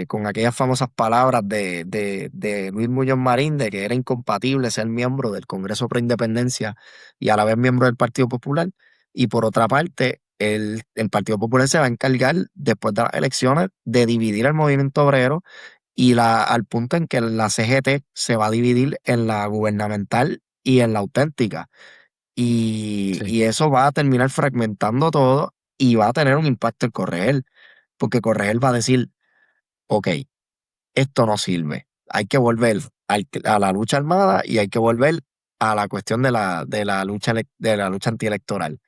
Con aquellas famosas palabras de Luis Muñoz Marín de que era incompatible ser miembro del Congreso Pro Independencia y a la vez miembro del Partido Popular. Y por otra parte, el Partido Popular se va a encargar, después de las elecciones, de dividir el movimiento obrero al punto en que la CGT se va a dividir en la gubernamental y en la auténtica. Sí. Y eso va a terminar fragmentando todo y va a tener un impacto en Correel, porque Correel va a decir, ok, esto no sirve, hay que volver a la lucha armada y hay que volver a la cuestión de la lucha antielectoral,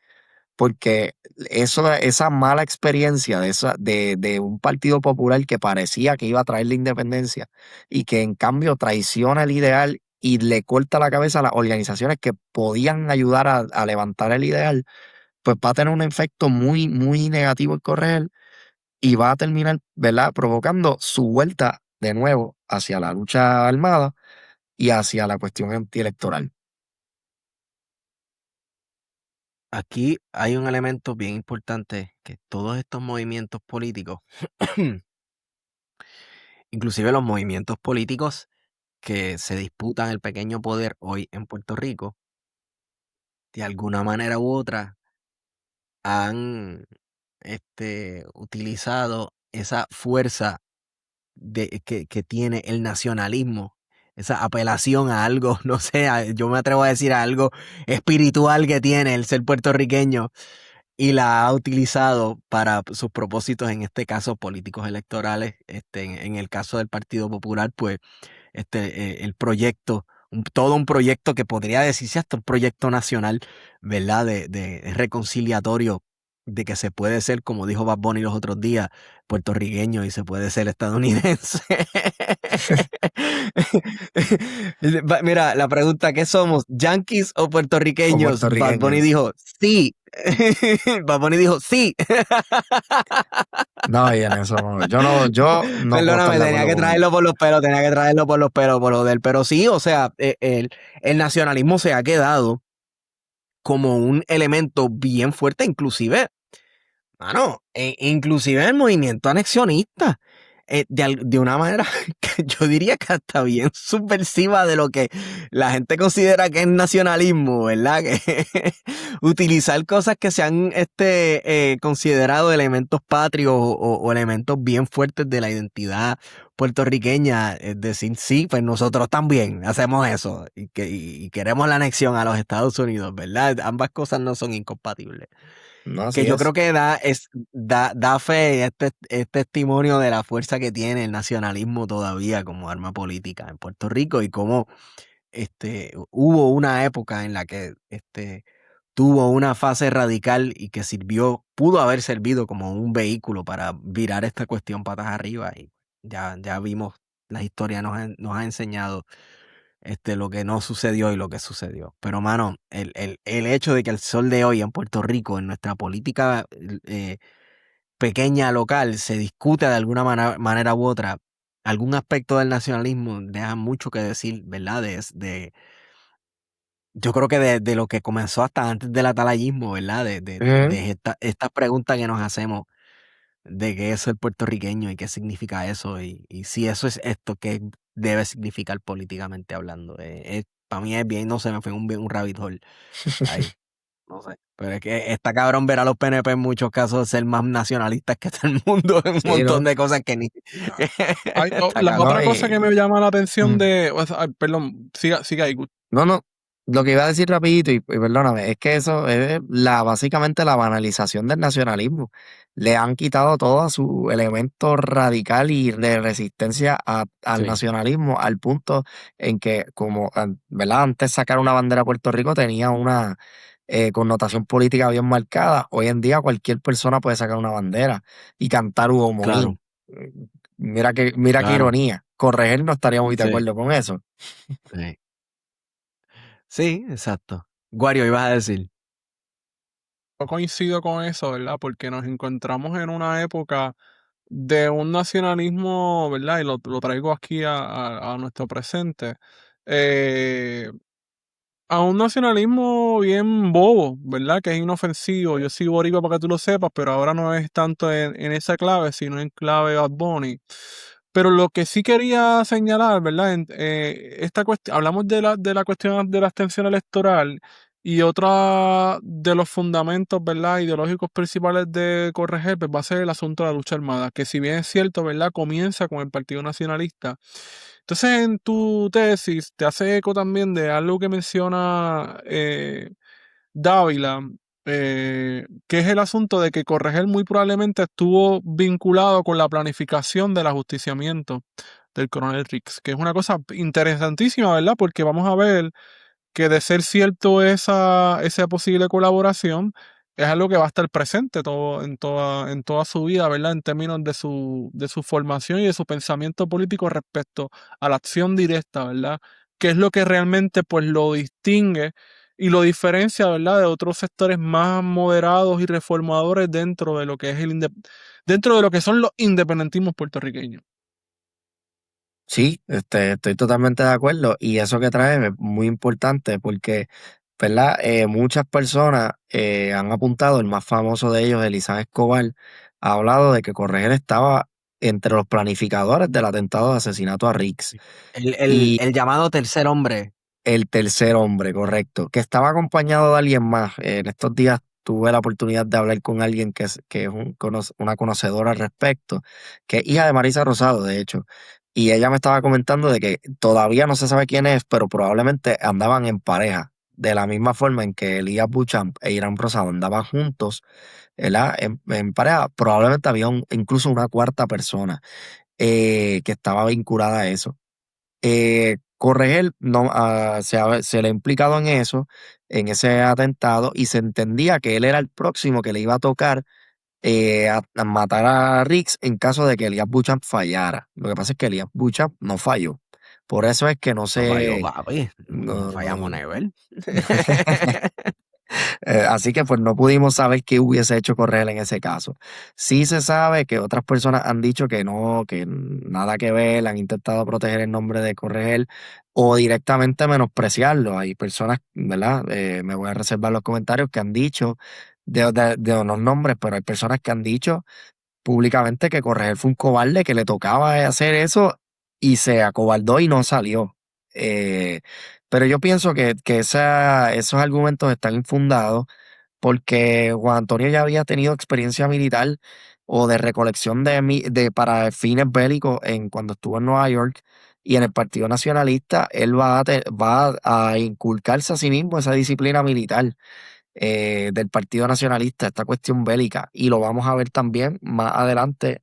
porque esa mala experiencia de un partido popular que parecía que iba a traer la independencia y que en cambio traiciona el ideal y le corta la cabeza a las organizaciones que podían ayudar a levantar el ideal, pues va a tener un efecto muy, muy negativo en Correal y va a terminar, ¿verdad?, provocando su vuelta de nuevo hacia la lucha armada y hacia la cuestión antielectoral. Aquí hay un elemento bien importante que todos estos movimientos políticos, inclusive los movimientos políticos que se disputan el pequeño poder hoy en Puerto Rico, de alguna manera u otra han utilizado esa fuerza que tiene el nacionalismo, esa apelación a algo, no sé, yo me atrevo a decir a algo espiritual que tiene el ser puertorriqueño y la ha utilizado para sus propósitos, en este caso políticos electorales, en el caso del Partido Popular, pues el proyecto, todo un proyecto que podría decirse hasta un proyecto nacional, ¿verdad? De reconciliatorio, de que se puede ser, como dijo Bad Bunny los otros días, puertorriqueño y se puede ser estadounidense. Mira, la pregunta, ¿qué somos? ¿Yankees o O puertorriqueños? Bad Bunny puertorriqueños. dijo, sí. Bad Bunny dijo, sí. No, y en eso no, yo no puedo estar Perdóname, de tenía acuerdo que con él. traerlo por los pelos, tenía que traerlo por los pelos, por lo del. Pero sí, o sea, el nacionalismo se ha quedado como un elemento bien fuerte, inclusive, mano, inclusive el movimiento anexionista, de una manera que yo diría que hasta bien subversiva de lo que la gente considera que es nacionalismo, ¿verdad? Que utilizar cosas que se han considerado elementos patrios o elementos bien fuertes de la identidad puertorriqueña, es decir, sí, pues nosotros también hacemos eso y queremos la anexión a los Estados Unidos, ¿verdad? Ambas cosas no son incompatibles. No, Que así yo es. creo que da fe, es testimonio de la fuerza que tiene el nacionalismo todavía como arma política en Puerto Rico y cómo hubo una época en la que tuvo una fase radical y que pudo haber servido como un vehículo para virar esta cuestión patas arriba y ya vimos, la historia nos ha enseñado lo que no sucedió y lo que sucedió. Pero, mano, el hecho de que el sol de hoy en Puerto Rico, en nuestra política pequeña local, se discute de alguna manera u otra, algún aspecto del nacionalismo deja mucho que decir, ¿verdad? Yo creo que de lo que comenzó hasta antes del atalayismo, ¿verdad? Ujú. De esta pregunta que nos hacemos de qué es el puertorriqueño y qué significa eso y si eso es esto, qué debe significar políticamente hablando. Para mí es bien, no sé, me fue un rabbit hole ahí. no sé. Pero es que está cabrón ver a los PNP en muchos casos ser más nacionalistas que todo el mundo en un Sí, montón ¿no? de cosas que ni... Está La cabrón. otra cosa que me llama la atención Mm. perdón, siga ahí. No, lo que iba a decir rapidito, y perdóname, es que eso es básicamente la banalización del nacionalismo. Le han quitado todo su elemento radical y de resistencia al Sí, nacionalismo, al punto en que, como, ¿verdad? Antes sacar una bandera a Puerto Rico tenía una connotación política bien marcada. Hoy en día cualquier persona puede sacar una bandera y cantar Hugo claro, Moín. Mira qué claro. ironía. Corregir no estaría muy de Sí, acuerdo con eso. sí. Sí, exacto. Guario, ibas a decir. Yo coincido con eso, ¿verdad? Porque nos encontramos en una época de un nacionalismo, ¿verdad? Y lo traigo aquí a nuestro presente. eh, a un nacionalismo bien bobo, ¿verdad? Que es inofensivo. Yo soy boricua para que tú lo sepas, pero ahora no es tanto en esa clave, sino en clave Bad Bunny. Pero lo que sí quería señalar, ¿verdad? Esta cuestión, hablamos de la cuestión de la abstención electoral y otra de los fundamentos, ¿verdad? Ideológicos principales de Correger, pues va a ser el asunto de la lucha armada, que si bien es cierto, ¿verdad? Comienza con el Partido Nacionalista. Entonces, en tu tesis te hace eco también de algo que menciona Dávila, que es el asunto de que Corregel muy probablemente estuvo vinculado con la planificación del ajusticiamiento del coronel Rix, que es una cosa interesantísima, ¿verdad? Porque vamos a ver que de ser cierto esa posible colaboración, es algo que va a estar presente en toda su vida, ¿verdad? En términos de su formación y de su pensamiento político respecto a la acción directa, ¿verdad? Que es lo que realmente pues lo distingue y lo diferencia, ¿verdad? De otros sectores más moderados y reformadores dentro de lo que es dentro de lo que son los independentismos puertorriqueños. Sí, estoy totalmente de acuerdo y eso que trae es muy importante porque, ¿verdad? Muchas personas han apuntado, el más famoso de ellos, Elizabeth Escobar, ha hablado de que Correger estaba entre los planificadores del atentado de asesinato a Riggs y El llamado tercer hombre. el tercer hombre, correcto, que estaba acompañado de alguien más. En estos días tuve la oportunidad de hablar con alguien que es una conocedora al respecto, que es hija de Marisa Rosado, de hecho. Y ella me estaba comentando de que todavía no se sabe quién es, pero probablemente andaban en pareja. De la misma forma en que Elías Buchan e Irán Rosado andaban juntos, ¿verdad? En pareja, probablemente había incluso una cuarta persona que estaba vinculada a eso. Corregel no, se le ha implicado en eso, en ese atentado, y se entendía que él era el próximo que le iba a tocar a matar a Riggs en caso de que Elias Buchan fallara. Lo que pasa es que Elias Buchan no falló. Por eso es que no No falló, se... papi. No no- fallamos, Never. Así que pues no pudimos saber qué hubiese hecho Correa en ese caso. Sí se sabe que otras personas han dicho que no, que nada que ver, han intentado proteger el nombre de Correa o directamente menospreciarlo. Hay personas, ¿verdad? Me voy a reservar los comentarios que han dicho de unos nombres, pero hay personas que han dicho públicamente que Correa fue un cobarde, que le tocaba hacer eso y se acobardó y no salió. Eh, pero yo pienso que esos argumentos están infundados porque Juan Antonio ya había tenido experiencia militar o de recolección para fines bélicos cuando estuvo en Nueva York y en el Partido Nacionalista, él va a inculcarse a sí mismo esa disciplina militar del Partido Nacionalista, esta cuestión bélica, y lo vamos a ver también más adelante,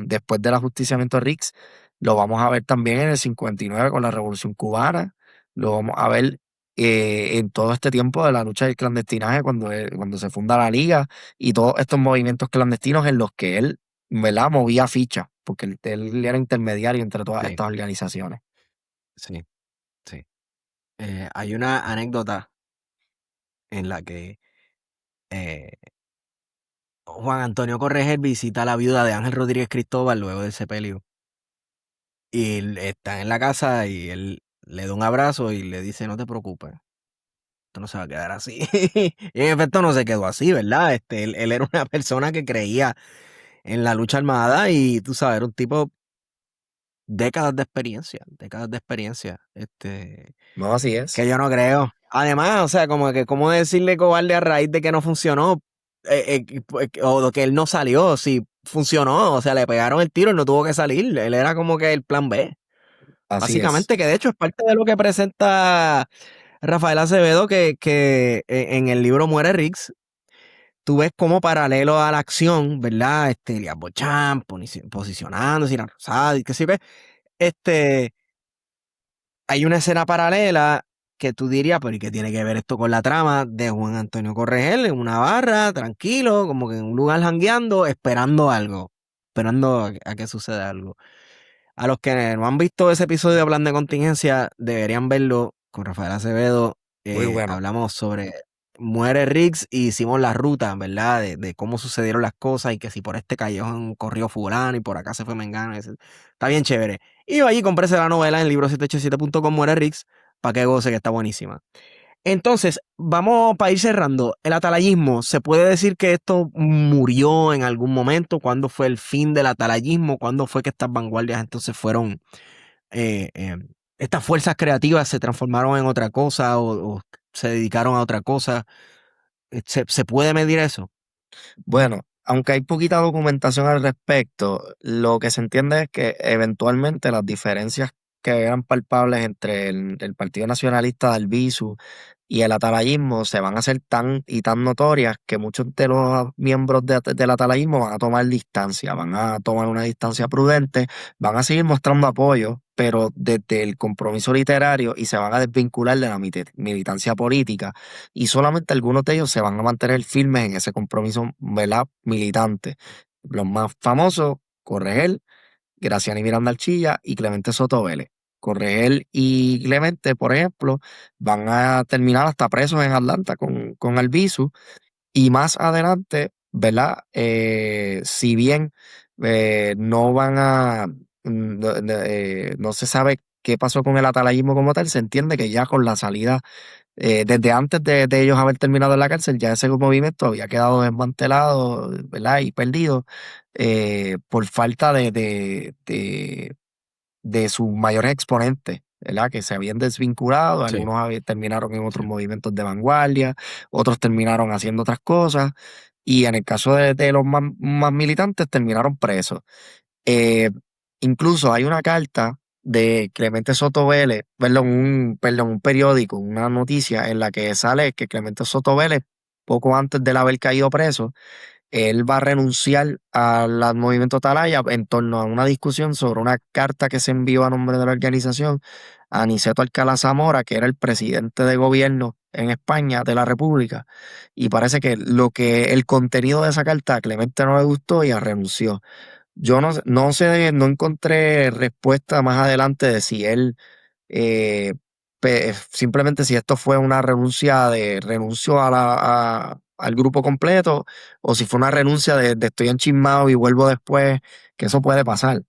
después del ajusticiamiento de Riggs, lo vamos a ver también en el 59 con la Revolución Cubana, lo vamos a ver en todo este tiempo de la lucha del clandestinaje, cuando se funda la Liga y todos estos movimientos clandestinos en los que él, ¿verdad?, movía fichas, porque él era intermediario entre todas Sí, estas organizaciones. sí, sí. Hay una anécdota en la que eh, Juan Antonio Correger visita a la viuda de Ángel Rodríguez Cristóbal luego del sepelio. Y está en la casa y él le da un abrazo y le dice, no te preocupes, esto no se va a quedar así. Y en efecto no se quedó así, ¿verdad? Él era una persona que creía en la lucha armada y tú sabes, era un tipo décadas de experiencia, décadas de experiencia. No, así es. Que yo no creo. Además, o sea, como que cómo decirle cobarde a raíz de que no funcionó, o de que él no salió, si funcionó, o sea, le pegaron el tiro y no tuvo que salir, él era como que el plan B. Así es. Básicamente, que de hecho es parte de lo que presenta Rafael Acevedo, que en el libro Muere Riggs, tú ves como paralelo a la acción, ¿verdad? Elías Bocham posicionándose, Irán Rosado y qué sé yo qué. Este, hay una escena paralela que tú dirías, pero ¿y qué tiene que ver esto con la trama de Juan Antonio Corregel en una barra, tranquilo, como que en un lugar jangueando, esperando algo, esperando a que suceda algo? A los que no han visto ese episodio de Plan de Contingencia, deberían verlo con Rafael Acevedo. Muy bueno. Hablamos sobre Muere Riggs y hicimos la ruta, ¿verdad? De cómo sucedieron las cosas y que si por este callejón corrió fulano y por acá se fue Mengano. Está bien chévere. Y yo allí compré la novela en libro787.com Muere Riggs para que goce, que está buenísima. Entonces, vamos para ir cerrando. El atalayismo, ¿se puede decir que esto murió en algún momento? ¿Cuándo fue el fin del atalayismo? ¿Cuándo fue que estas vanguardias entonces fueron, eh, eh, estas fuerzas creativas se transformaron en otra cosa o se dedicaron a otra cosa? ¿Se puede medir eso? Bueno, aunque hay poquita documentación al respecto, lo que se entiende es que eventualmente las diferencias que eran palpables entre el Partido Nacionalista de Albizu y el atalayismo se van a hacer tan y tan notorias que muchos de los miembros del atalayismo van a tomar distancia, van a tomar una distancia prudente, van a seguir mostrando apoyo, pero desde el compromiso literario y se van a desvincular de la militancia política y solamente algunos de ellos se van a mantener firmes en ese compromiso, ¿verdad?, militante. Los más famosos, Corregel, Graciani Miranda Archilla y Clemente Soto Vélez. Corregel y Clemente, por ejemplo, van a terminar hasta presos en Atlanta con Albizu y más adelante, ¿verdad? Si bien no van a, no se sabe qué pasó con el atalayismo como tal, se entiende que ya con la salida desde antes de ellos haber terminado en la cárcel, ya ese movimiento había quedado desmantelado, ¿verdad? Y perdido por falta de sus mayores exponentes, ¿verdad? Que se habían desvinculado, Sí. algunos terminaron en otros movimientos de vanguardia, otros terminaron haciendo otras cosas, y en el caso de los más militantes terminaron presos. Eh, Incluso hay una carta de Clemente Soto Vélez, un periódico, una noticia en la que sale que Clemente Soto Vélez, poco antes de él haber caído preso, él va a renunciar al movimiento Atalaya en torno a una discusión sobre una carta que se envió a nombre de la organización a Aniceto Alcalá Zamora, que era el presidente de gobierno en España de la República, y parece que el contenido de esa carta a Clemente no le gustó y renunció. Yo no sé, no encontré respuesta más adelante de si él eh, simplemente si esto fue una renuncio al grupo completo o si fue una renuncia de estoy enchismado y vuelvo después, que eso puede pasar.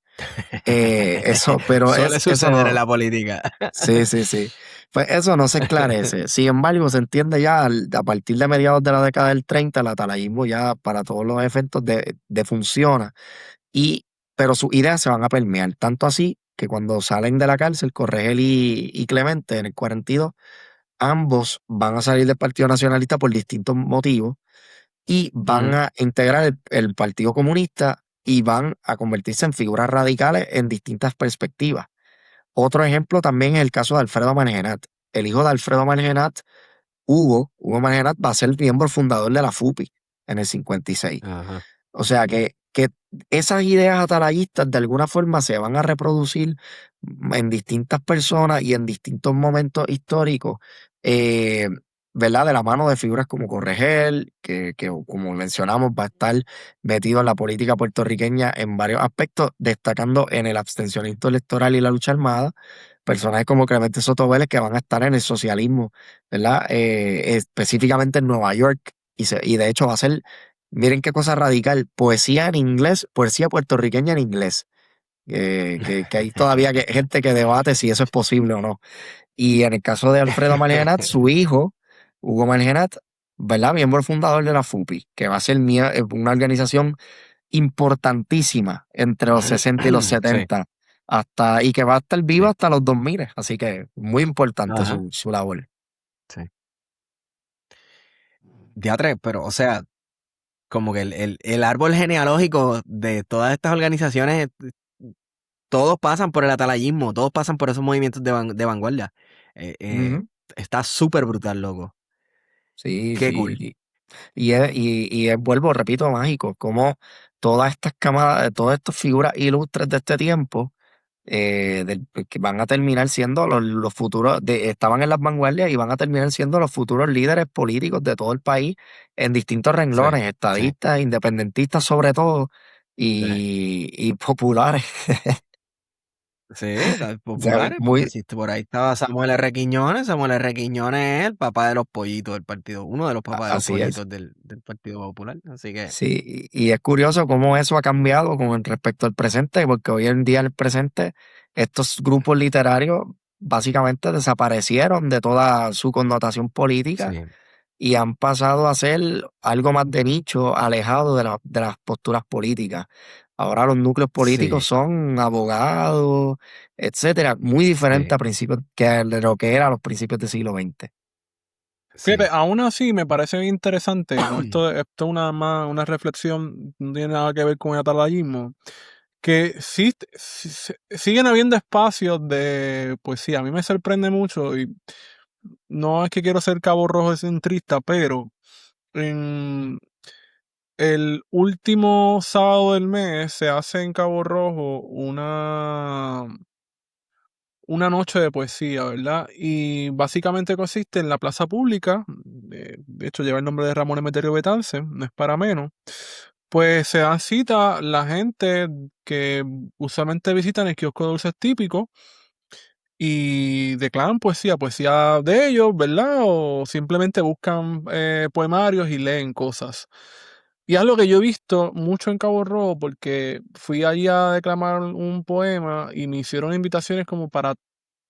Pero Suele eso suceder en no, la política. sí, sí, sí. Pues eso no se esclarece. Sin embargo, se entiende ya a partir de mediados de la década del 30 el atalayismo ya para todos los efectos funciona pero sus ideas se van a permear, tanto así que cuando salen de la cárcel, Corregel y Clemente en el 42, ambos van a salir del Partido Nacionalista por distintos motivos y van a integrar el Partido Comunista y van a convertirse en figuras radicales en distintas perspectivas. Otro ejemplo también es el caso de Alfredo Margenat. El hijo de Alfredo Margenat, Hugo Margenat, va a ser miembro fundador de la FUPI en el 56. Ajá. O sea que esas ideas atalayistas de alguna forma se van a reproducir en distintas personas y en distintos momentos históricos, eh, ¿verdad? De la mano de figuras como Corregel, que como mencionamos va a estar metido en la política puertorriqueña en varios aspectos, destacando en el abstencionismo electoral y la lucha armada. Personajes como Clemente Soto Vélez que van a estar en el socialismo, ¿verdad? Específicamente en Nueva York. Y de hecho va a ser, miren qué cosa radical, poesía en inglés, poesía puertorriqueña en inglés. Que hay todavía gente que debate si eso es posible o no. Y en el caso de Alfredo Margenat, su hijo, Hugo Margenat, ¿verdad? Miembro fundador de la FUPI, que va a ser una organización importantísima entre los 60 y los Sí. 70, y que va a estar viva Sí. hasta los 2000. Así que muy importante Ajá. su labor. Sí. Diatre, pero, o sea, como que el árbol genealógico de todas estas organizaciones, todos pasan por el atalayismo, todos pasan por esos movimientos de vanguardia. Ujú. Está súper brutal, loco. Sí, Qué sí. cool. Vuelvo, repito, mágico, como todas estas camadas, todas estas figuras ilustres de este tiempo, que van a terminar siendo los futuros, estaban en las vanguardias y van a terminar siendo los futuros líderes políticos de todo el país en distintos Sí, renglones, sí, estadistas, independentistas sobre todo, sí. y populares. Sí, las O sea, populares, porque muy, si por ahí estaba Samuel R. Quiñones es el papá de los pollitos del partido, uno de los papás de los así es. pollitos del Partido Popular. Así que, Sí, y es curioso cómo eso ha cambiado con respecto al presente, porque hoy en día en el presente estos grupos literarios básicamente desaparecieron de toda su connotación política sí, y han pasado a ser algo más de nicho, alejado de las posturas políticas. Ahora los núcleos políticos sí, son abogados, etcétera, muy diferente sí, a principios de lo que era a los principios del siglo XX. Fíjate, sí. aún así me parece interesante, ¿no? Esto es una reflexión, no tiene nada que ver con el atalayismo, que sí, siguen habiendo espacios de poesía. A mí me sorprende mucho y no es que quiero ser cabo rojo centrista, pero en el último sábado del mes se hace en Cabo Rojo una noche de poesía, ¿verdad? Y básicamente consiste en la plaza pública, de hecho lleva el nombre de Ramón Emeterio Betance, no es para menos, pues se dan cita la gente que usualmente visitan el kiosco de dulces típico y declaran poesía, poesía de ellos, ¿verdad? O simplemente buscan poemarios y leen cosas. Y es algo que yo he visto mucho en Cabo Rojo porque fui allí a declamar un poema y me hicieron invitaciones como para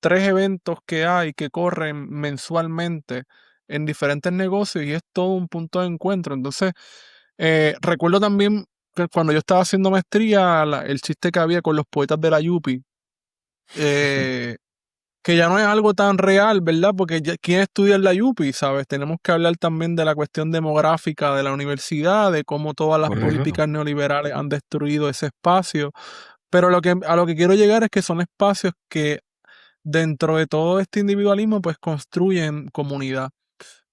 3 eventos que hay que corren mensualmente en diferentes negocios y es todo un punto de encuentro. Entonces, recuerdo también que cuando yo estaba haciendo maestría, el chiste que había con los poetas de la Yupi, eh, que ya no es algo tan real, ¿verdad? Porque ¿quién estudia en la Yupi? ¿Sabes? Tenemos que hablar también de la cuestión demográfica de la universidad, de cómo todas las Correcto. políticas neoliberales han destruido ese espacio. Pero a lo que quiero llegar es que son espacios que dentro de todo este individualismo, pues construyen comunidad.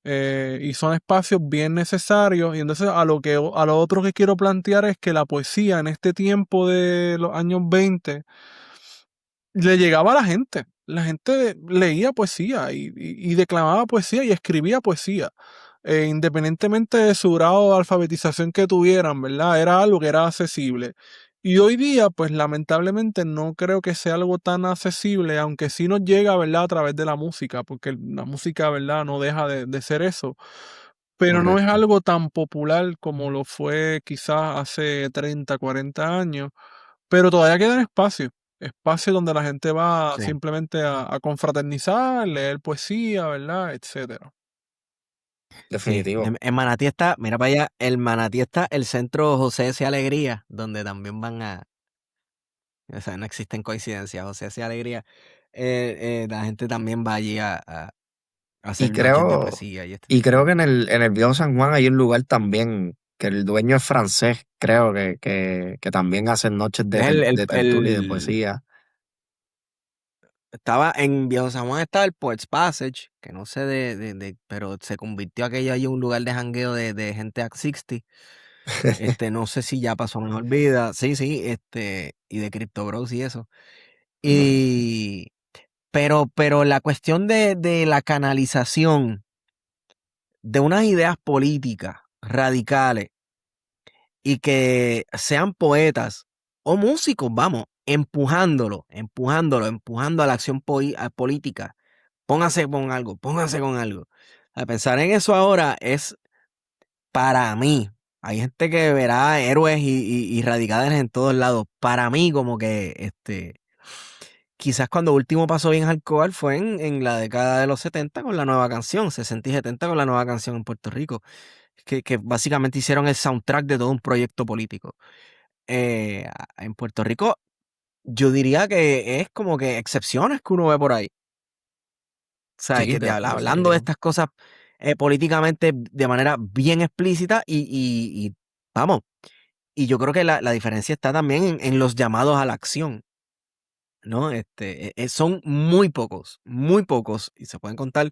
Y son espacios bien necesarios. Y entonces a lo otro que quiero plantear es que la poesía en este tiempo de los años 20 le llegaba a la gente. La gente leía poesía y declamaba poesía y escribía poesía. Independientemente de su grado de alfabetización que tuvieran, ¿verdad? Era algo que era accesible. Y hoy día, pues lamentablemente no creo que sea algo tan accesible, aunque sí nos llega, ¿verdad? A través de la música, porque la música, ¿verdad? No deja de ser eso. Pero no es Correcto. algo tan popular como lo fue quizás hace 30, 40 años. Pero todavía quedan espacios donde la gente va Sí. simplemente a confraternizar, leer poesía, ¿verdad? Etcétera. Sí, Definitivo. en Manatí está, mira para allá, el Manatí está el centro José S. Alegría, donde también o sea, no existen coincidencias, José S. Alegría, la gente también va allí a Y hacer noches de creo, poesía y este y tipo creo de que cosas. en el viejo San Juan hay un lugar también, que el dueño es francés, creo que también hacen noches Es de tertulia y de poesía. estaba en Viejo San Juan estaba el Poets Passage, que no sé pero se convirtió aquello ahí en un lugar de jangueo de gente at 60. No sé si ya pasó a mejor vida, sí, sí, y de Crypto Bros y eso. Ujú. Y, pero la cuestión de la canalización de unas ideas políticas radicales y que sean poetas o músicos, vamos, empujando a la acción política. Pónganse con algo. A pensar en eso ahora es para mí. Hay gente que verá héroes y radicales en todos lados. Para mí, como que quizás cuando último pasó bien hardcore fue en la década de los 70 con la nueva canción, 60 y 70 con la nueva canción en Puerto Rico, que básicamente hicieron el soundtrack de todo un proyecto político. En Puerto Rico, yo diría que es como que excepciones que uno ve por ahí. ¿sabes? Sí, Que te habla hablando de definitivo. estas cosas políticamente de manera bien explícita y vamos, y yo creo que la diferencia está también en los llamados a la acción, ¿no? Son muy pocos, y se pueden contar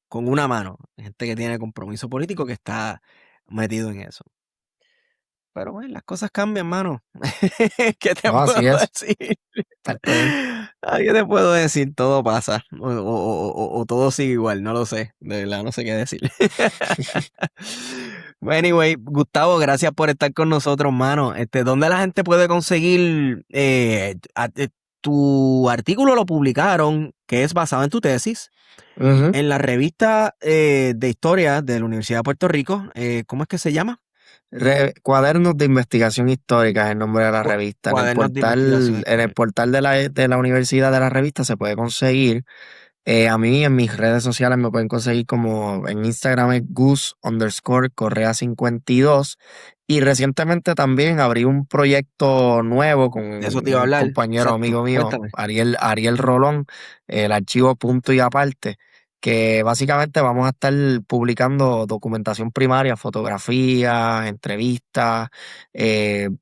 con una mano, gente que tiene compromiso político que está metido en eso. Pero bueno, las cosas cambian, mano. ¿Qué te No, puedo así es. decir? Exacto, ¿eh? Ay, ¿qué te puedo decir? Todo pasa. O todo sigue igual, no lo sé. De verdad, no sé qué decir. Bueno, anyway, Gustavo, gracias por estar con nosotros, mano. ¿Dónde la gente puede conseguir tu artículo? Lo publicaron, que es basado en tu tesis, Ujú. en la revista de historia de la Universidad de Puerto Rico. ¿Cómo es que se llama? Cuadernos de Investigación Histórica es el nombre de la revista. Cuadernos de investigación En el histórica. portal de la universidad de la revista se puede conseguir. A mí en mis redes sociales me pueden conseguir como en Instagram es Gus_Correa52. Y recientemente también abrí un proyecto nuevo con De eso te iba a un hablar. compañero Exacto. amigo mío, Cuéntame. Ariel Rolón, el archivo Punto y Aparte, que básicamente vamos a estar publicando documentación primaria, fotografías, entrevistas,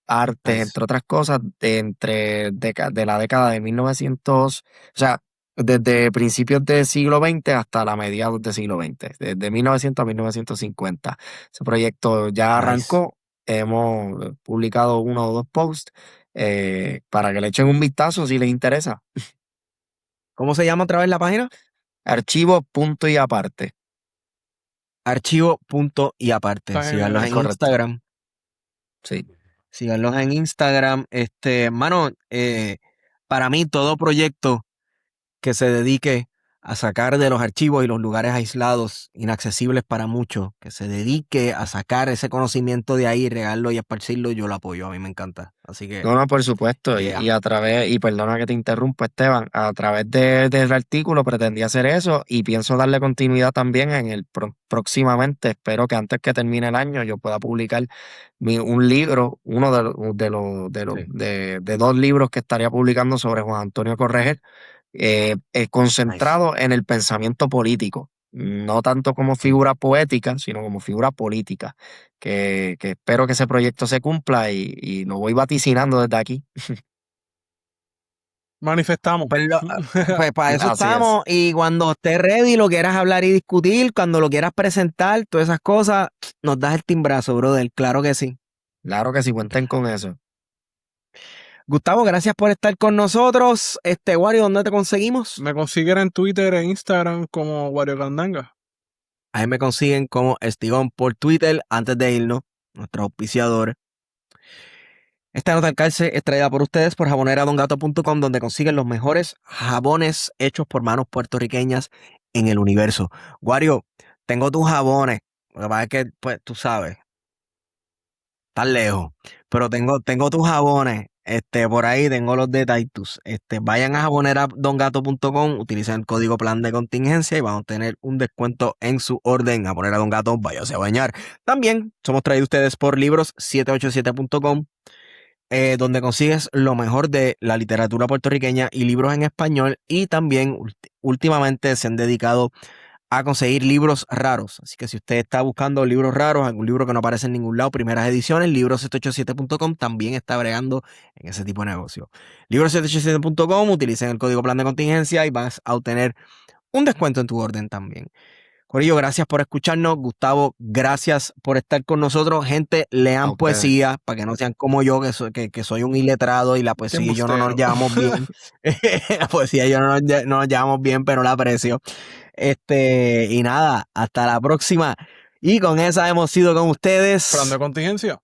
artes, Nice. entre otras cosas, de la década de 1900, o sea, desde principios del siglo XX hasta la mediados del siglo XX, desde 1900 a 1950. Ese proyecto ya Nice. arrancó, hemos publicado uno o dos posts para que le echen un vistazo si les interesa. ¿Cómo se llama otra vez la página? Archivo Punto y Aparte. Archivo punto y aparte. Síganlos Está Es en correcto. Instagram. Sí. Síganlos en Instagram. Mano, para mí todo proyecto que se dedique a sacar de los archivos y los lugares aislados, inaccesibles para muchos, que se dedique a sacar ese conocimiento de ahí, regarlo y esparcirlo, yo lo apoyo, a mí me encanta. Así que, No, no, por supuesto. yeah, Y a través, y perdona que te interrumpa, Esteban, a través del artículo pretendí hacer eso y pienso darle continuidad también próximamente. Espero que antes que termine el año yo pueda publicar un libro, uno sí, de dos libros que estaría publicando sobre Juan Antonio Correger, nice. concentrado en el pensamiento político. No tanto como Sí. figura poética, sino como figura política que espero que ese proyecto se cumpla y lo voy vaticinando desde aquí. Manifestamos. Pues, pues para eso Así es. estamos. Y cuando estés ready, lo quieras hablar y discutir, cuando lo quieras presentar, todas esas cosas, nos das el timbrazo, brother. Claro que sí. Claro que sí, cuenten con eso. Gustavo, gracias por estar con nosotros. Wario, ¿dónde te conseguimos? Me consiguen en Twitter e Instagram como Wario Candanga. Ahí me consiguen como Estigón por Twitter. Antes de irnos, nuestro auspiciador. Esta nota al calce es traída por ustedes por jaboneradongato.com, donde consiguen los mejores jabones hechos por manos puertorriqueñas en el universo. Wario, tengo tus jabones. Lo que pasa es que, pues, tú sabes, estás lejos. Pero tengo tus jabones. Por ahí tengo los de Titus. Vayan a jaboneradongato.com, utilicen el código plan de contingencia y van a tener un descuento en su orden. Japonera Don Gato, váyase a bañar. También somos traídos ustedes por libros787.com, donde consigues lo mejor de la literatura puertorriqueña y libros en español. Y también últimamente se han dedicado a conseguir libros raros. Así que si usted está buscando libros raros, algún libro que no aparece en ningún lado, primeras ediciones, libros787.com también está bregando en ese tipo de negocio. Libros787.com, utilicen el código plan de contingencia y vas a obtener un descuento en tu orden también. Corillo, gracias por escucharnos. Gustavo, gracias por estar con nosotros. Gente, A lean ustedes. poesía para que no sean como yo, que soy un iletrado y la Qué poesía y yo no nos embustero. llevamos bien. La poesía y yo no nos llevamos bien, pero la aprecio. Y nada, hasta la próxima. Y con esa hemos sido con Plan de ustedes. contingencia.